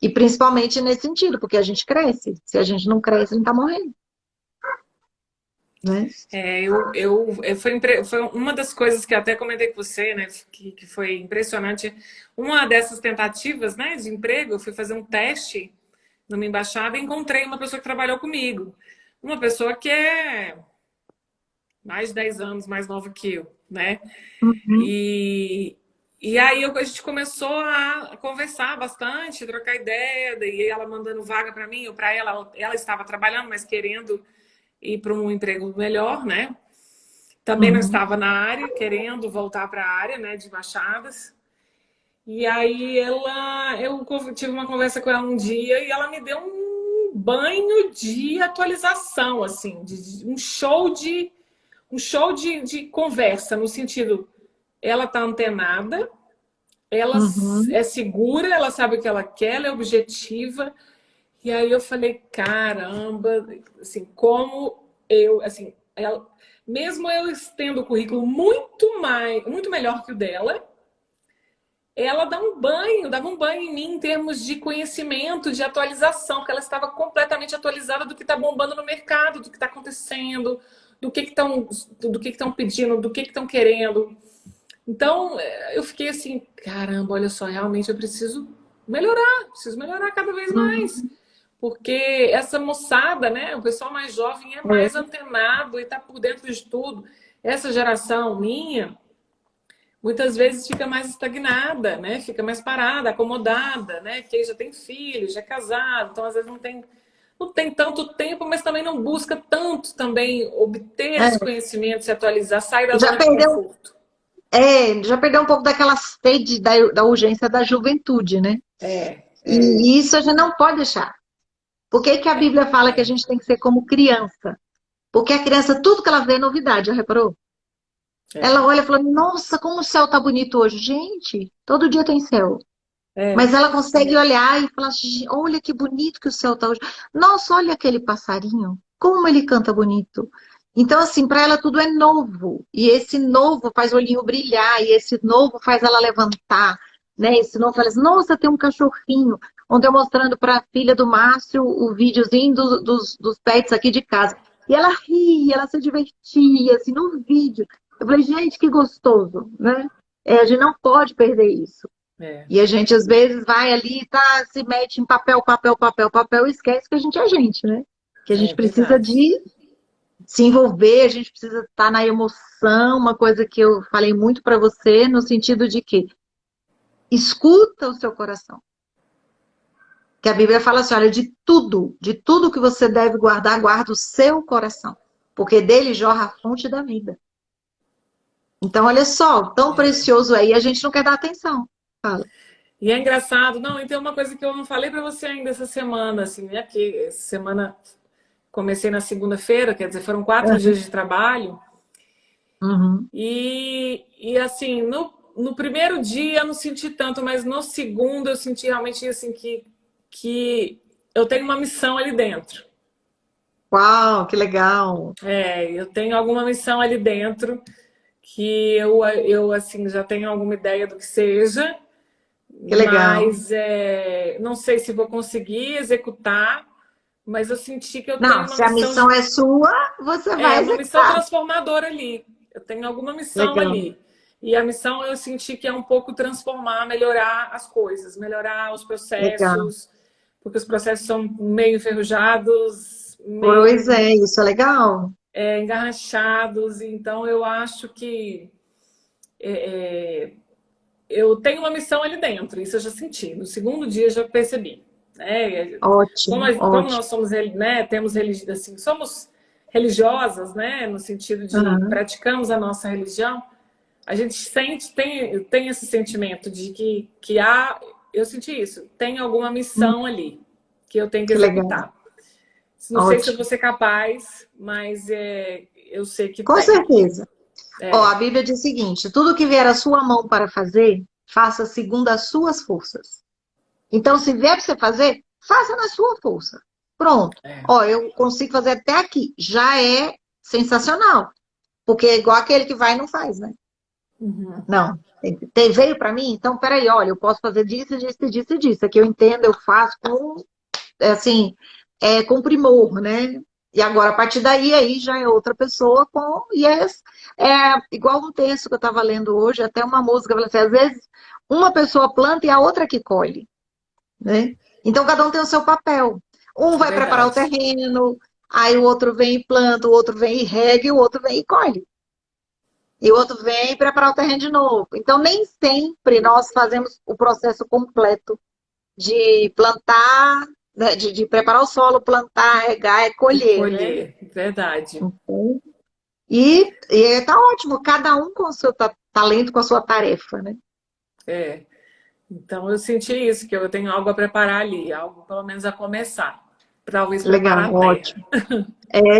E principalmente nesse sentido, porque a gente cresce. Se a gente não cresce, a gente está morrendo, né? foi uma das coisas que até comentei com você, né, que foi impressionante. Uma dessas tentativas, né, de emprego, eu fui fazer um teste numa embaixada e encontrei uma pessoa que trabalhou comigo. Uma pessoa que é mais de 10 anos mais nova que eu, né? Uhum, E, a gente começou a conversar bastante, trocar ideia, e ela mandando vaga para mim ou para ela. Ela estava trabalhando, mas querendo ir para um emprego melhor, né? Também não uhum, estava na área, querendo voltar para a área, né, de embaixadas. E aí eu tive uma conversa com ela um dia e ela me deu um banho de atualização, assim, um show de conversa, no sentido, ela tá antenada, ela uhum, é segura, ela sabe o que ela quer, ela é objetiva. E aí eu falei, caramba, assim, como eu, assim, mesmo eu tendo o currículo muito melhor que o dela, ela dava um banho em mim em termos de conhecimento, de atualização, porque ela estava completamente atualizada do que está bombando no mercado, do que está acontecendo, do que estão pedindo, do que estão querendo. Então, eu fiquei assim, caramba, olha só, realmente eu preciso melhorar cada vez mais. uhum. Porque essa moçada, né, o pessoal mais jovem é mais É, antenado e está por dentro de tudo. Essa geração minha, muitas vezes fica mais estagnada, né? Fica mais parada, acomodada, né? Porque já tem filho, já é casado, então às vezes não tem tanto tempo, mas também não busca tanto também obter esse é. conhecimento, se atualizar, sair da Já zona de perdeu, conforto. já perdeu um pouco daquela sede da urgência da juventude, né? É, E isso a gente não pode deixar. Por que que a Bíblia fala que a é, gente tem que ser como criança? Porque a criança, tudo que ela vê é novidade, já reparou? Ela é, olha e fala, nossa, como o céu tá bonito hoje. Gente, todo dia tem céu. Mas é, ela consegue olhar e falar, olha que bonito que o céu tá hoje. Nossa, olha aquele passarinho, como ele canta bonito. Então, assim, para ela tudo é novo. E esse novo faz o olhinho brilhar, e esse novo faz ela levantar, né? Esse novo fala assim, nossa, tem um cachorrinho. Ontem eu mostrando para a filha do Márcio o videozinho dos pets aqui de casa. E ela ria, ela se divertia, assim, no vídeo. Eu falei, gente, que gostoso, né? A gente não pode perder isso. é, E a gente, às vezes, vai ali, tá, se mete em papel, papel, papel, papel, e esquece que a gente é gente, né? Que a gente é precisa verdade. de se envolver, a gente precisa estar na emoção, uma coisa que eu falei muito para você, no sentido de que escuta o seu coração. Que a Bíblia fala assim, olha, de tudo que você deve guardar, guarda o seu coração, porque dele jorra a fonte da vida. Então, olha só, tão É. precioso é, e a gente não quer dar atenção. Fala. E é engraçado, não, e tem uma coisa que eu não falei para você ainda essa semana, assim, né? Que essa semana comecei na segunda-feira, quer dizer, foram 4 dias de trabalho. Uhum. E assim, no primeiro dia eu não senti tanto, mas no segundo eu senti realmente assim que eu tenho uma missão ali dentro. Uau, que legal. É, eu tenho alguma missão ali dentro que eu assim já tenho alguma ideia do que seja, Que legal. mas não sei se vou conseguir executar, mas eu senti que eu Não, tenho uma se a missão missão é sua, você vai uma missão executar. transformadora ali. Eu tenho alguma missão Legal, ali. E a missão eu senti que é um pouco transformar, melhorar as coisas, melhorar os legal. processos, porque os processos são meio enferrujados, Pois meio é, isso é legal. engarrachados. Então eu acho que eu tenho uma missão ali dentro, isso eu já senti. No segundo dia eu já percebi. Né? Como, Ótimo, como ótimo. nós somos, né, temos assim, somos religiosas, né, no sentido de Uhum. praticamos a nossa religião, a gente sente, tem esse sentimento de que há, eu senti isso, tem alguma Hum, missão ali que eu tenho que que legal, executar. Não sei se eu ótimo. vou ser capaz, mas eu sei que Com tem. certeza. Ó, a É. Bíblia diz o seguinte: tudo que vier à sua mão para fazer, faça segundo as suas forças. Então, se vier para você fazer, faça na sua força. Pronto. É. Ó, eu consigo fazer até aqui. Já é sensacional. Porque é igual aquele que vai e não faz, né? Uhum. Não. Veio para mim? Então, peraí, olha, eu posso fazer disso, disso, disso, disso. Aqui eu entendo, eu faço com, assim, com primor, né? E agora, a partir daí, aí já é outra pessoa com. E é igual um texto que eu estava lendo hoje, até uma música, falando assim, às vezes uma pessoa planta e a outra que colhe, né? Então, cada um tem o seu papel. Um vai preparar o Verdade. terreno, aí o outro vem e planta, o outro vem e rega, e o outro vem e colhe. E o outro vem preparar o terreno de novo. Então, nem sempre nós fazemos o processo completo de plantar, né, de preparar o solo, plantar, regar, E colher, né? colher, verdade. E tá ótimo, cada um com o seu talento, com a sua tarefa, né? É. Então eu senti isso, que eu tenho algo a preparar ali, algo pelo menos a começar. Talvez Legal, preparar a terra, ótimo.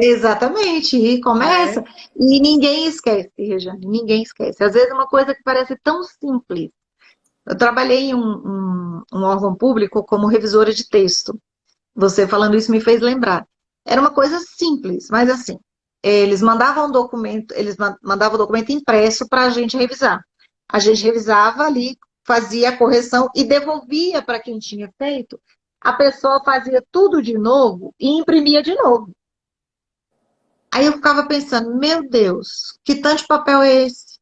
Exatamente, e começa. né? E ninguém esquece, Rejane, ninguém esquece. Às vezes é uma coisa que parece tão simples. Eu trabalhei em um órgão público como revisora de texto. Você falando isso me fez lembrar. Era uma coisa simples, mas assim, eles mandavam um documento, eles mandavam o documento impresso para a gente revisar. A gente revisava ali, fazia a correção e devolvia para quem tinha feito. A pessoa fazia tudo de novo e imprimia de novo. Aí eu ficava pensando, meu Deus, que tanto de papel é esse?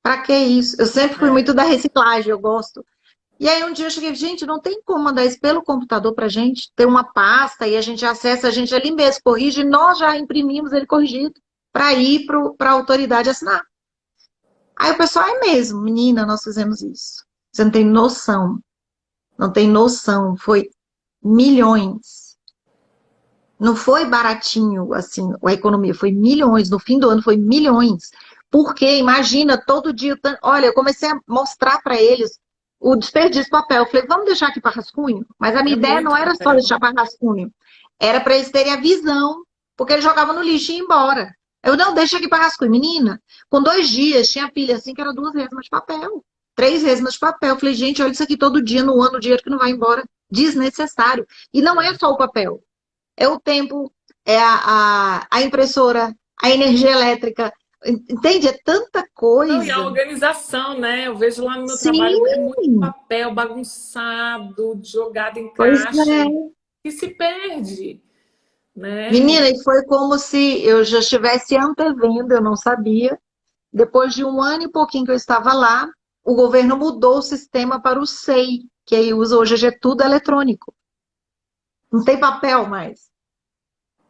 Para que isso? Eu sempre fui muito É. da reciclagem, eu gosto. E aí um dia eu cheguei, gente, não tem como mandar isso pelo computador para a gente, ter uma pasta e a gente acessa, a gente ali mesmo corrige, e nós já imprimimos ele corrigido para ir para a autoridade assinar. Aí o pessoal, é mesmo, menina, nós fizemos isso. Você não tem noção, não tem noção, foi milhões. Não foi baratinho, assim, a economia, foi milhões, no fim do ano foi milhões. Porque, imagina, todo dia, olha, eu comecei a mostrar para eles o desperdício de papel. Eu falei, vamos deixar aqui para rascunho? Mas a minha É ideia não muito era só papel. deixar para rascunho, era para eles terem a visão, porque eles jogavam no lixo e iam embora. Eu não, deixa aqui para rascunho. Menina, com 2 dias, tinha pilha assim que era 2 resmas de papel, 3 resmas de papel. Eu falei, gente, olha isso aqui todo dia, no ano, dinheiro que não vai embora. Desnecessário. E não é É. só o papel. É o tempo, é a impressora, a energia elétrica. Entende? É tanta Não, e a coisa. organização, né? Eu vejo lá no meu trabalho, é muito Sim, papel bagunçado, jogado em pois caixa é. e se perde, né? Menina, e foi como se eu já estivesse antevendo, eu não sabia. Depois de um ano e pouquinho que eu estava lá, o governo mudou o sistema para o SEI, que aí usa hoje é tudo eletrônico. Não tem papel mais.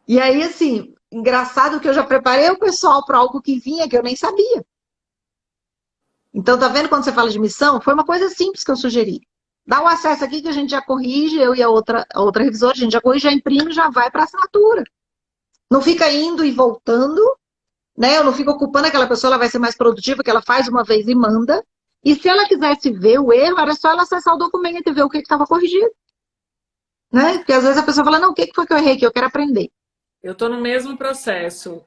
E aí, assim, engraçado que eu já preparei o pessoal para algo que vinha que eu nem sabia. Então, tá vendo quando você fala de missão? Foi uma coisa simples que eu sugeri. Dá o acesso aqui que a gente já corrige, eu e a outra revisora, a gente já corrige, já imprime, já vai para assinatura. Não fica indo e voltando, né? Eu não fico ocupando aquela pessoa, ela vai ser mais produtiva, que ela faz uma vez e manda. E se ela quisesse ver o erro, era só ela acessar o documento e ver o que estava corrigido, né? Porque às vezes a pessoa fala, não, o que foi que eu errei aqui? Eu quero aprender. Eu estou no mesmo processo.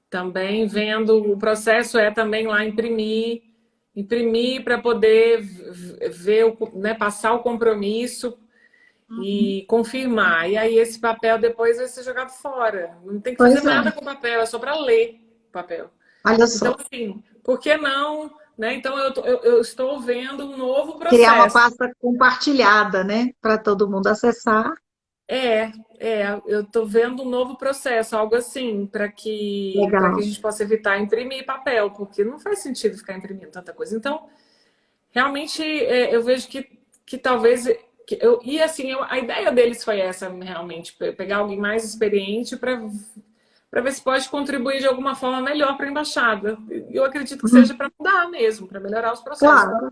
Também vendo, o processo é também lá imprimir para poder ver, né, passar o compromisso Uhum. e confirmar. E aí esse papel depois vai ser jogado fora. Não tem que fazer Pois é, nada com o papel, é só para ler o papel. olha Então, só. assim, por que não? Né? Então, eu estou vendo um novo Criar uma processo. pasta compartilhada, né? Para todo mundo acessar. É, eu estou vendo um novo processo, algo assim, para que a Legal. gente possa evitar imprimir papel, porque não faz sentido ficar imprimindo tanta coisa. Então, realmente, eu vejo que talvez. E assim, a ideia deles foi essa, realmente, pegar alguém mais experiente para ver se pode contribuir de alguma forma melhor para a embaixada. Eu acredito que seja Uhum. para mudar mesmo, para melhorar os processos, Claro,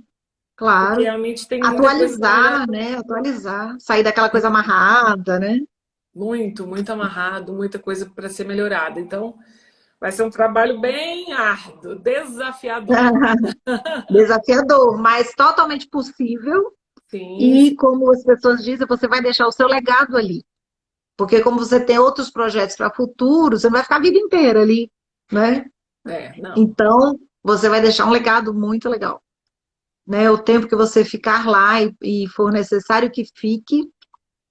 porque claro. realmente tem muita coisa para melhorar. Atualizar, né? Atualizar. Sair daquela coisa amarrada, né? Muito, muito amarrado, muita coisa para ser melhorada. Então, vai ser um trabalho bem árduo, desafiador. Desafiador, mas totalmente possível. Sim, E sim. como as pessoas dizem, você vai deixar o seu legado ali. Porque como você tem outros projetos para futuro, você não vai ficar a vida inteira ali, né? Não. Então, você vai deixar um legado muito legal, né? O tempo que você ficar lá e for necessário que fique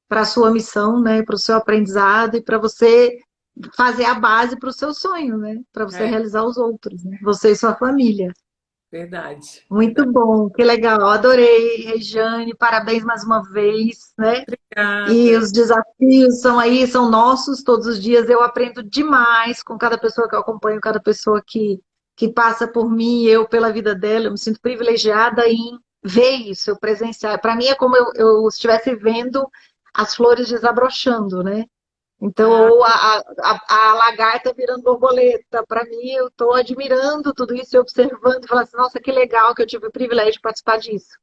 para a sua missão, né? Para o seu aprendizado e para você fazer a base para o seu sonho, né? Para você É, realizar os outros, né? Você e sua família. verdade, Muito verdade. bom, que legal. Adorei, Regiane. Parabéns mais uma vez, né? E Obrigada. os desafios são aí, são nossos todos os dias. Eu aprendo demais com cada pessoa que eu acompanho, cada pessoa que passa por mim, eu pela vida dela. Eu me sinto privilegiada em ver isso, eu presenciar. Para mim é como eu estivesse vendo as flores desabrochando, né? Então, Ah, ou a lagarta virando borboleta. Para mim, eu estou admirando tudo isso e observando e falando assim, nossa, que legal que eu tive o privilégio de participar disso.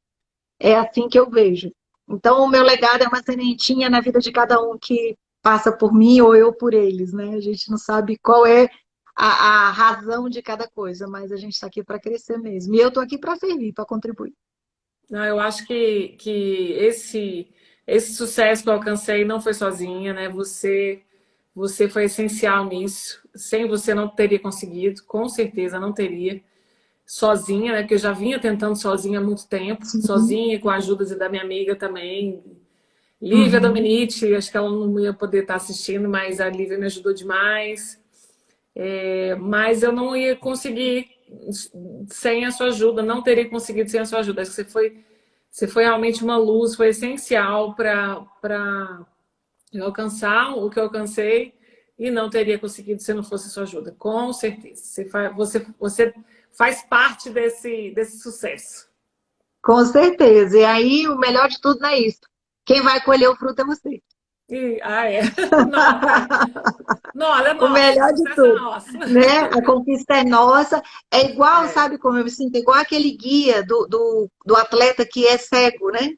É assim que eu vejo. Então, o meu legado é uma sementinha na vida de cada um que passa por mim ou eu por eles, né? A gente não sabe qual é a razão de cada coisa, mas a gente está aqui para crescer mesmo. E eu estou aqui para servir, para contribuir. não, eu acho que esse sucesso que eu alcancei não foi sozinha, né? Você foi essencial nisso. Sem você não teria conseguido, com certeza não teria. Sozinha, né? Porque eu já vinha tentando sozinha há muito tempo, Sim. sozinha, com a ajuda da minha amiga também, Lívia Uhum. Dominici, acho que ela não ia poder estar assistindo, mas a Lívia me ajudou demais. Mas eu não ia conseguir sem a sua ajuda, não teria conseguido sem a sua ajuda. Acho que você foi realmente uma luz, foi essencial para eu alcançar o que eu alcancei e não teria conseguido se não fosse a sua ajuda, com certeza. Você faz parte desse sucesso. Com certeza. E aí, o melhor de tudo não é isso. Quem vai colher o fruto é você. É. Não, não, olha, é O nosso, o melhor de sucesso é tudo, nosso. né? A conquista é nossa. É igual, É. sabe como eu me sinto? Igual aquele guia do atleta que é cego, né?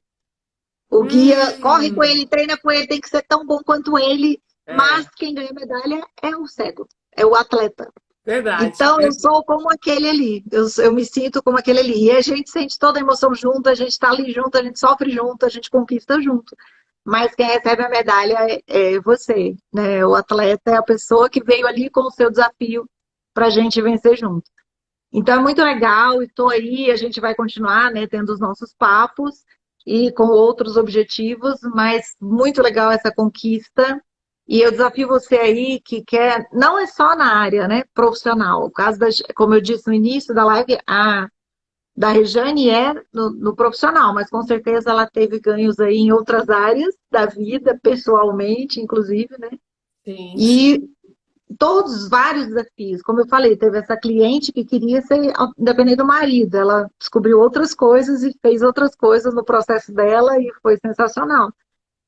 O guia corre com Hum, ele, treina com ele, tem que ser tão bom quanto ele, mas é, quem ganha medalha é o cego, é o atleta. verdade, Então, eu verdade. sou como aquele ali, eu me sinto como aquele ali. E a gente sente toda a emoção junto, a gente está ali junto, a gente sofre junto, a gente conquista junto. Mas quem recebe a medalha é você, né? O atleta é a pessoa que veio ali com o seu desafio para a gente vencer junto. Então é muito legal, estou aí, a gente vai continuar, né, tendo os nossos papos e com outros objetivos, mas muito legal essa conquista. E eu desafio você aí que quer, não é só na área, né, profissional. O caso da, como eu disse no início da live, a da Rejane é no profissional, mas com certeza ela teve ganhos aí em outras áreas da vida, pessoalmente, inclusive, né? Sim, sim. E todos, vários desafios. Como eu falei, teve essa cliente que queria ser independente do marido. Ela descobriu outras coisas e fez outras coisas no processo dela e foi sensacional.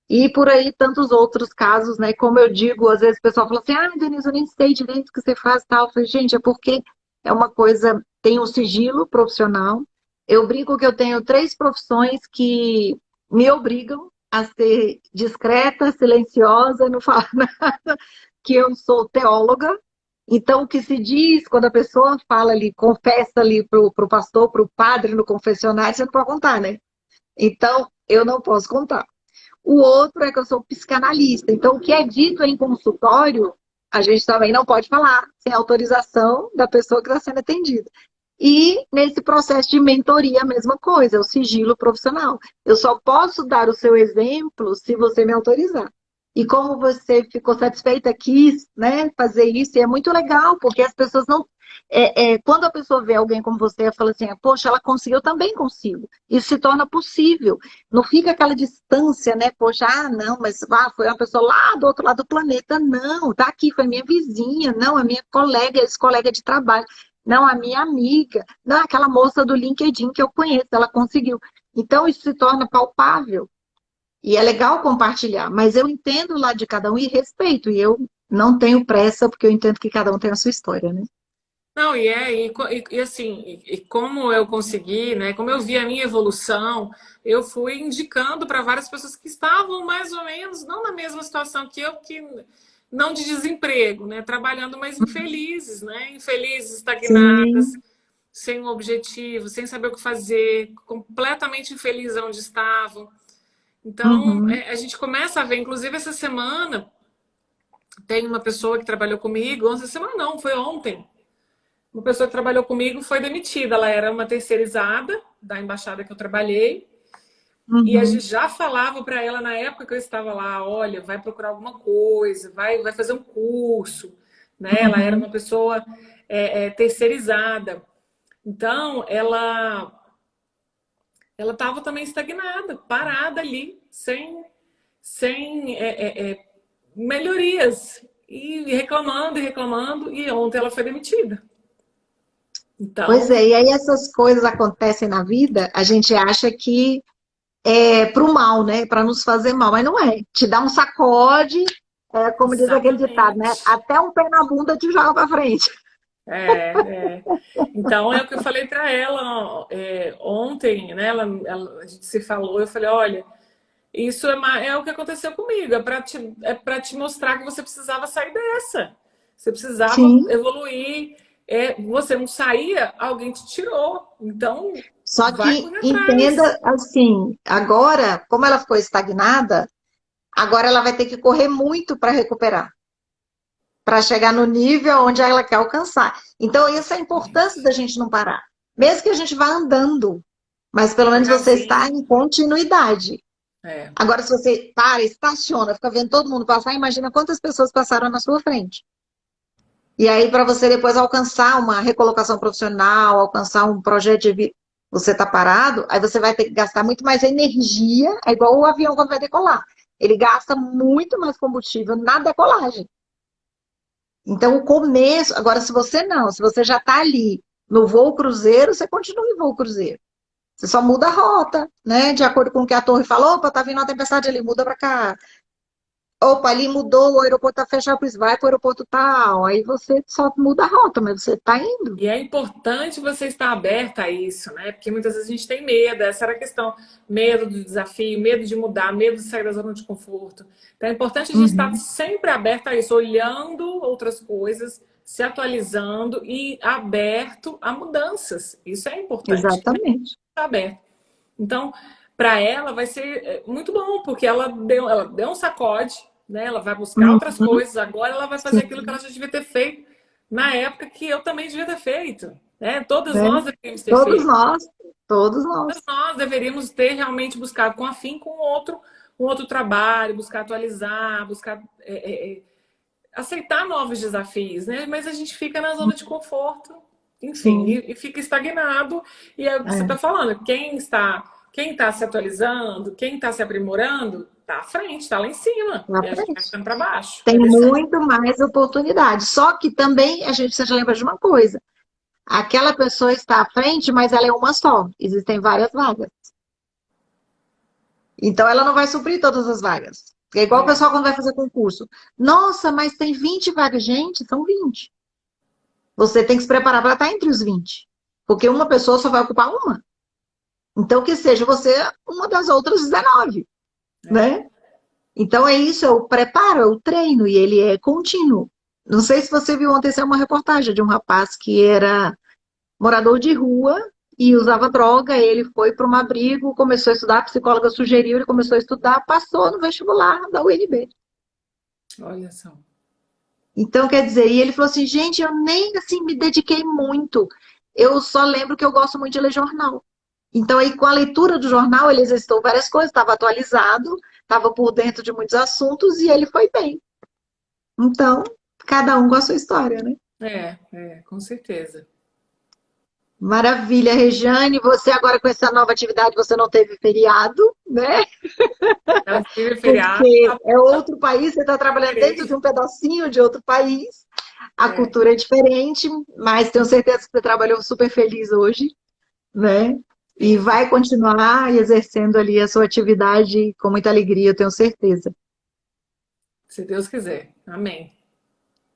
E por aí tantos outros casos, né? Como eu digo, às vezes o pessoal fala assim, ah, Denise, eu nem sei direito o que você faz e tal. Eu falei, gente, é porque é uma coisa, tem um sigilo profissional. Eu brinco que eu tenho três profissões que me obrigam a ser discreta, silenciosa, não falar nada, que eu sou teóloga, Então, o que se diz quando a pessoa fala ali, confessa ali para o pastor, para o padre no confessionário, você não pode contar, né? Então, eu não posso contar. O outro é que eu sou psicanalista. Então, o que é dito em consultório, a gente também não pode falar sem autorização da pessoa que está sendo atendida. E nesse processo de mentoria, a mesma coisa, é o sigilo profissional. Eu só posso dar o seu exemplo se você me autorizar. E como você ficou satisfeita, quis, né, fazer isso, e é muito legal, porque as pessoas não. Quando a pessoa vê alguém como você, ela fala assim: poxa, ela conseguiu, eu também consigo. Isso se torna possível. Não fica aquela distância, né? Poxa, não, mas foi uma pessoa lá do outro lado do planeta. Não, tá aqui, foi minha vizinha, não, a minha colega, esse colega de trabalho. Não, a minha amiga, não, aquela moça do LinkedIn que eu conheço, ela conseguiu. Então, isso se torna palpável. E é legal compartilhar, mas eu entendo o lado de cada um e respeito. E eu não tenho pressa, porque eu entendo que cada um tem a sua história, né? Não, e assim, e como eu consegui, né? Como eu vi a minha evolução, eu fui indicando para várias pessoas que estavam mais ou menos, não na mesma situação que eu, que não de desemprego, né? Trabalhando, mas infelizes, né? Infelizes, estagnadas, Sim. sem um objetivo, sem saber o que fazer, completamente infelizes onde estavam. Então, Uhum. a gente começa a ver, inclusive essa semana, tem uma pessoa que trabalhou comigo, essa semana não, foi ontem. Uma pessoa que trabalhou comigo foi demitida. Ela era uma terceirizada da embaixada que eu trabalhei. E a Uhum. gente já falava para ela na época que eu estava lá, olha, vai procurar alguma coisa, vai fazer um curso, né? Ela era Uhum. uma pessoa terceirizada. Então, ela estava também estagnada, parada ali, sem melhorias. E reclamando, e reclamando, e ontem ela foi demitida. Pois Então, é, e aí essas coisas acontecem na vida, a gente acha que é pro mal, né? Para nos fazer mal, mas não é. Te dá um sacode, como diz aquele ditado, né? exatamente. Até um pé na bunda te joga para frente. É. Então é o que eu falei para ela ontem, né? A gente se falou, eu falei, olha, isso é o que aconteceu comigo, é para te mostrar que você precisava sair dessa. Você precisava Sim. evoluir. Você não saía, alguém te tirou. Então, Só vai que correr atrás. entenda assim, agora, como ela ficou estagnada, agora ela vai ter que correr muito para recuperar, para chegar no nível onde ela quer alcançar. Então, essa é a importância Exatamente. da gente não parar. Mesmo que a gente vá andando, mas pelo menos você está Devagarzinho. em continuidade. É. Agora, se você para, estaciona, fica vendo todo mundo passar, imagina quantas pessoas passaram na sua frente. E aí, para você depois alcançar uma recolocação profissional, alcançar um projeto de vida, você está parado, aí você vai ter que gastar muito mais energia, é igual o avião quando vai decolar. Ele gasta muito mais combustível na decolagem. Então, o começo, agora, se você não, se você já está ali no voo cruzeiro, você continua em voo cruzeiro. Você só muda a rota, né? De acordo com o que a torre falou, opa, tá vindo uma tempestade ali, muda para cá. Opa, ali mudou, o aeroporto tá fechado, pois vai para o aeroporto tal. Aí você só muda a rota, mas você tá indo. E é importante você estar aberta a isso, né? Porque muitas vezes a gente tem medo, essa era a questão, medo do desafio, medo de mudar, medo de sair da zona de conforto. Então é importante a gente estar Uhum. sempre aberto a isso, olhando outras coisas, se atualizando e aberto a mudanças. Isso é importante, Exatamente. estar aberto. Então, para ela vai ser muito bom, porque ela deu um sacode, né? Ela vai buscar outras Uhum. coisas, agora ela vai fazer aquilo que ela Sim, já devia ter feito na época que eu também devia ter feito. Né? Todas né? nós deveríamos ter Todos feito. nós, todos nós. Todas nós deveríamos ter realmente buscado com afim com um outro trabalho, buscar atualizar, buscar aceitar novos desafios, né? Mas a gente fica na zona de conforto, enfim, Sim, e fica estagnado. E é o que você é, está falando, quem está se atualizando, quem está se aprimorando, está à frente, está lá em cima. na E a gente vai frente. ficando para baixo, Tem vai descendo. muito mais oportunidade. Só que também a gente precisa lembrar de uma coisa. Aquela pessoa está à frente, mas ela é uma só. Existem várias vagas. Então, ela não vai suprir todas as vagas. É igual o É, pessoal quando vai fazer concurso. Nossa, mas tem 20 vagas. Gente, são 20. Você tem que se preparar para estar entre os 20. Porque uma pessoa só vai ocupar uma. Então, que seja você uma das outras 19, é. né? Então, é isso, é o preparo, é o treino, e ele é contínuo. Não sei se você viu ontem, saiu uma reportagem de um rapaz que era morador de rua e usava droga. Ele foi para um abrigo, começou a estudar, a psicóloga sugeriu, ele começou a estudar, passou no vestibular da UNB. Olha só. Então, quer dizer, e ele falou assim, gente, eu nem assim me dediquei muito. Eu só lembro que eu gosto muito de ler jornal. Então, aí, com a leitura do jornal, ele exercitou várias coisas, estava atualizado, estava por dentro de muitos assuntos e ele foi bem. Então, cada um com a sua história, né? Com certeza. Maravilha, Rejane. Você agora com essa nova atividade, você não teve feriado, né? Não tive feriado, Porque é outro país, você está trabalhando dentro de tirei. um pedacinho de outro país. A É, cultura é diferente, mas tenho certeza que você trabalhou super feliz hoje, né? E sim, vai continuar exercendo ali a sua atividade com muita alegria, eu tenho certeza. se Deus quiser. Amém.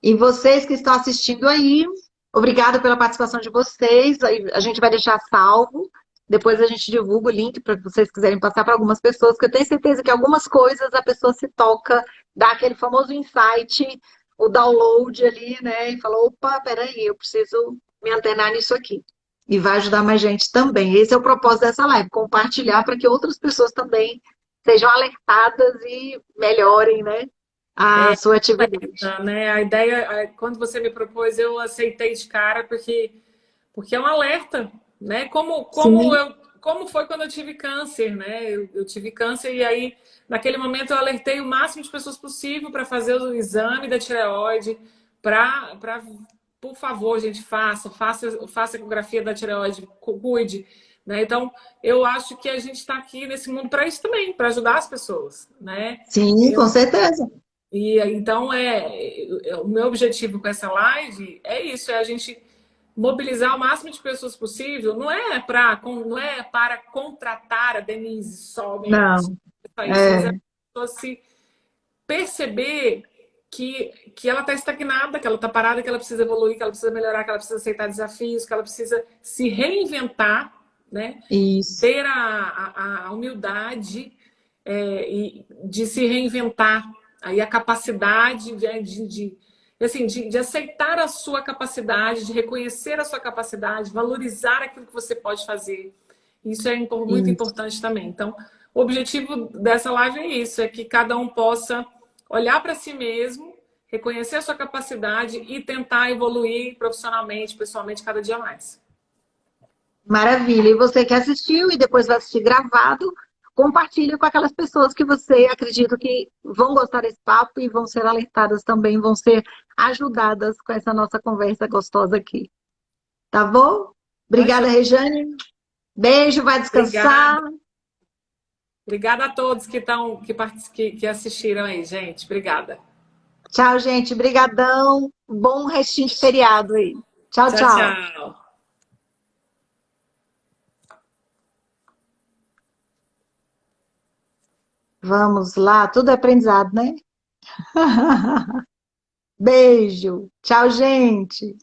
E vocês que estão assistindo aí, obrigada pela participação de vocês. A gente vai deixar salvo. Depois a gente divulga o link para vocês quiserem passar para algumas pessoas, porque eu tenho certeza que algumas coisas a pessoa se toca, dá aquele famoso insight, o download ali, né? E fala, opa, peraí, eu preciso me antenar nisso aqui. E vai ajudar mais gente também. Esse é o propósito dessa live, compartilhar para que outras pessoas também sejam alertadas e melhorem, né, a sua atividade. Né? A ideia, quando você me propôs, eu aceitei de cara porque é um alerta, né? Sim, Como foi quando eu tive câncer, né? Eu tive câncer e aí naquele momento eu alertei o máximo de pessoas possível para fazer o exame da tireoide, para por favor, gente, faça a ecografia da tireoide, cuide, né? Então, eu acho que a gente está aqui nesse mundo para isso também, para ajudar as pessoas, né? sim, com certeza. E então o meu objetivo com essa live é isso, é a gente mobilizar o máximo de pessoas possível. Não é para contratar a Denise somente, Não, só isso, mas é é, a pessoa se perceber que ela está estagnada, que ela está parada, que ela precisa evoluir, que ela precisa melhorar, que ela precisa aceitar desafios, que ela precisa se reinventar, né? isso, Ter a humildade de se reinventar, aí a capacidade de aceitar a sua capacidade, de reconhecer a sua capacidade, valorizar aquilo que você pode fazer. Isso é muito isso. importante também. Então, o objetivo dessa live é isso, é que cada um possa olhar para si mesmo, reconhecer a sua capacidade e tentar evoluir profissionalmente, pessoalmente, cada dia mais. Maravilha. E você que assistiu e depois vai assistir gravado, compartilhe com aquelas pessoas que você acredita que vão gostar desse papo e vão ser alertadas também, vão ser ajudadas com essa nossa conversa gostosa aqui. Tá bom? Tá, Obrigada, joia? Rejane. Beijo, vai descansar. Obrigada. Obrigada a todos que assistiram aí, gente. Obrigada. Tchau, gente. Brigadão. Bom restinho de feriado aí. Tchau, Tchau, tchau. tchau. Vamos lá. Tudo é aprendizado, né? Beijo. Tchau, gente.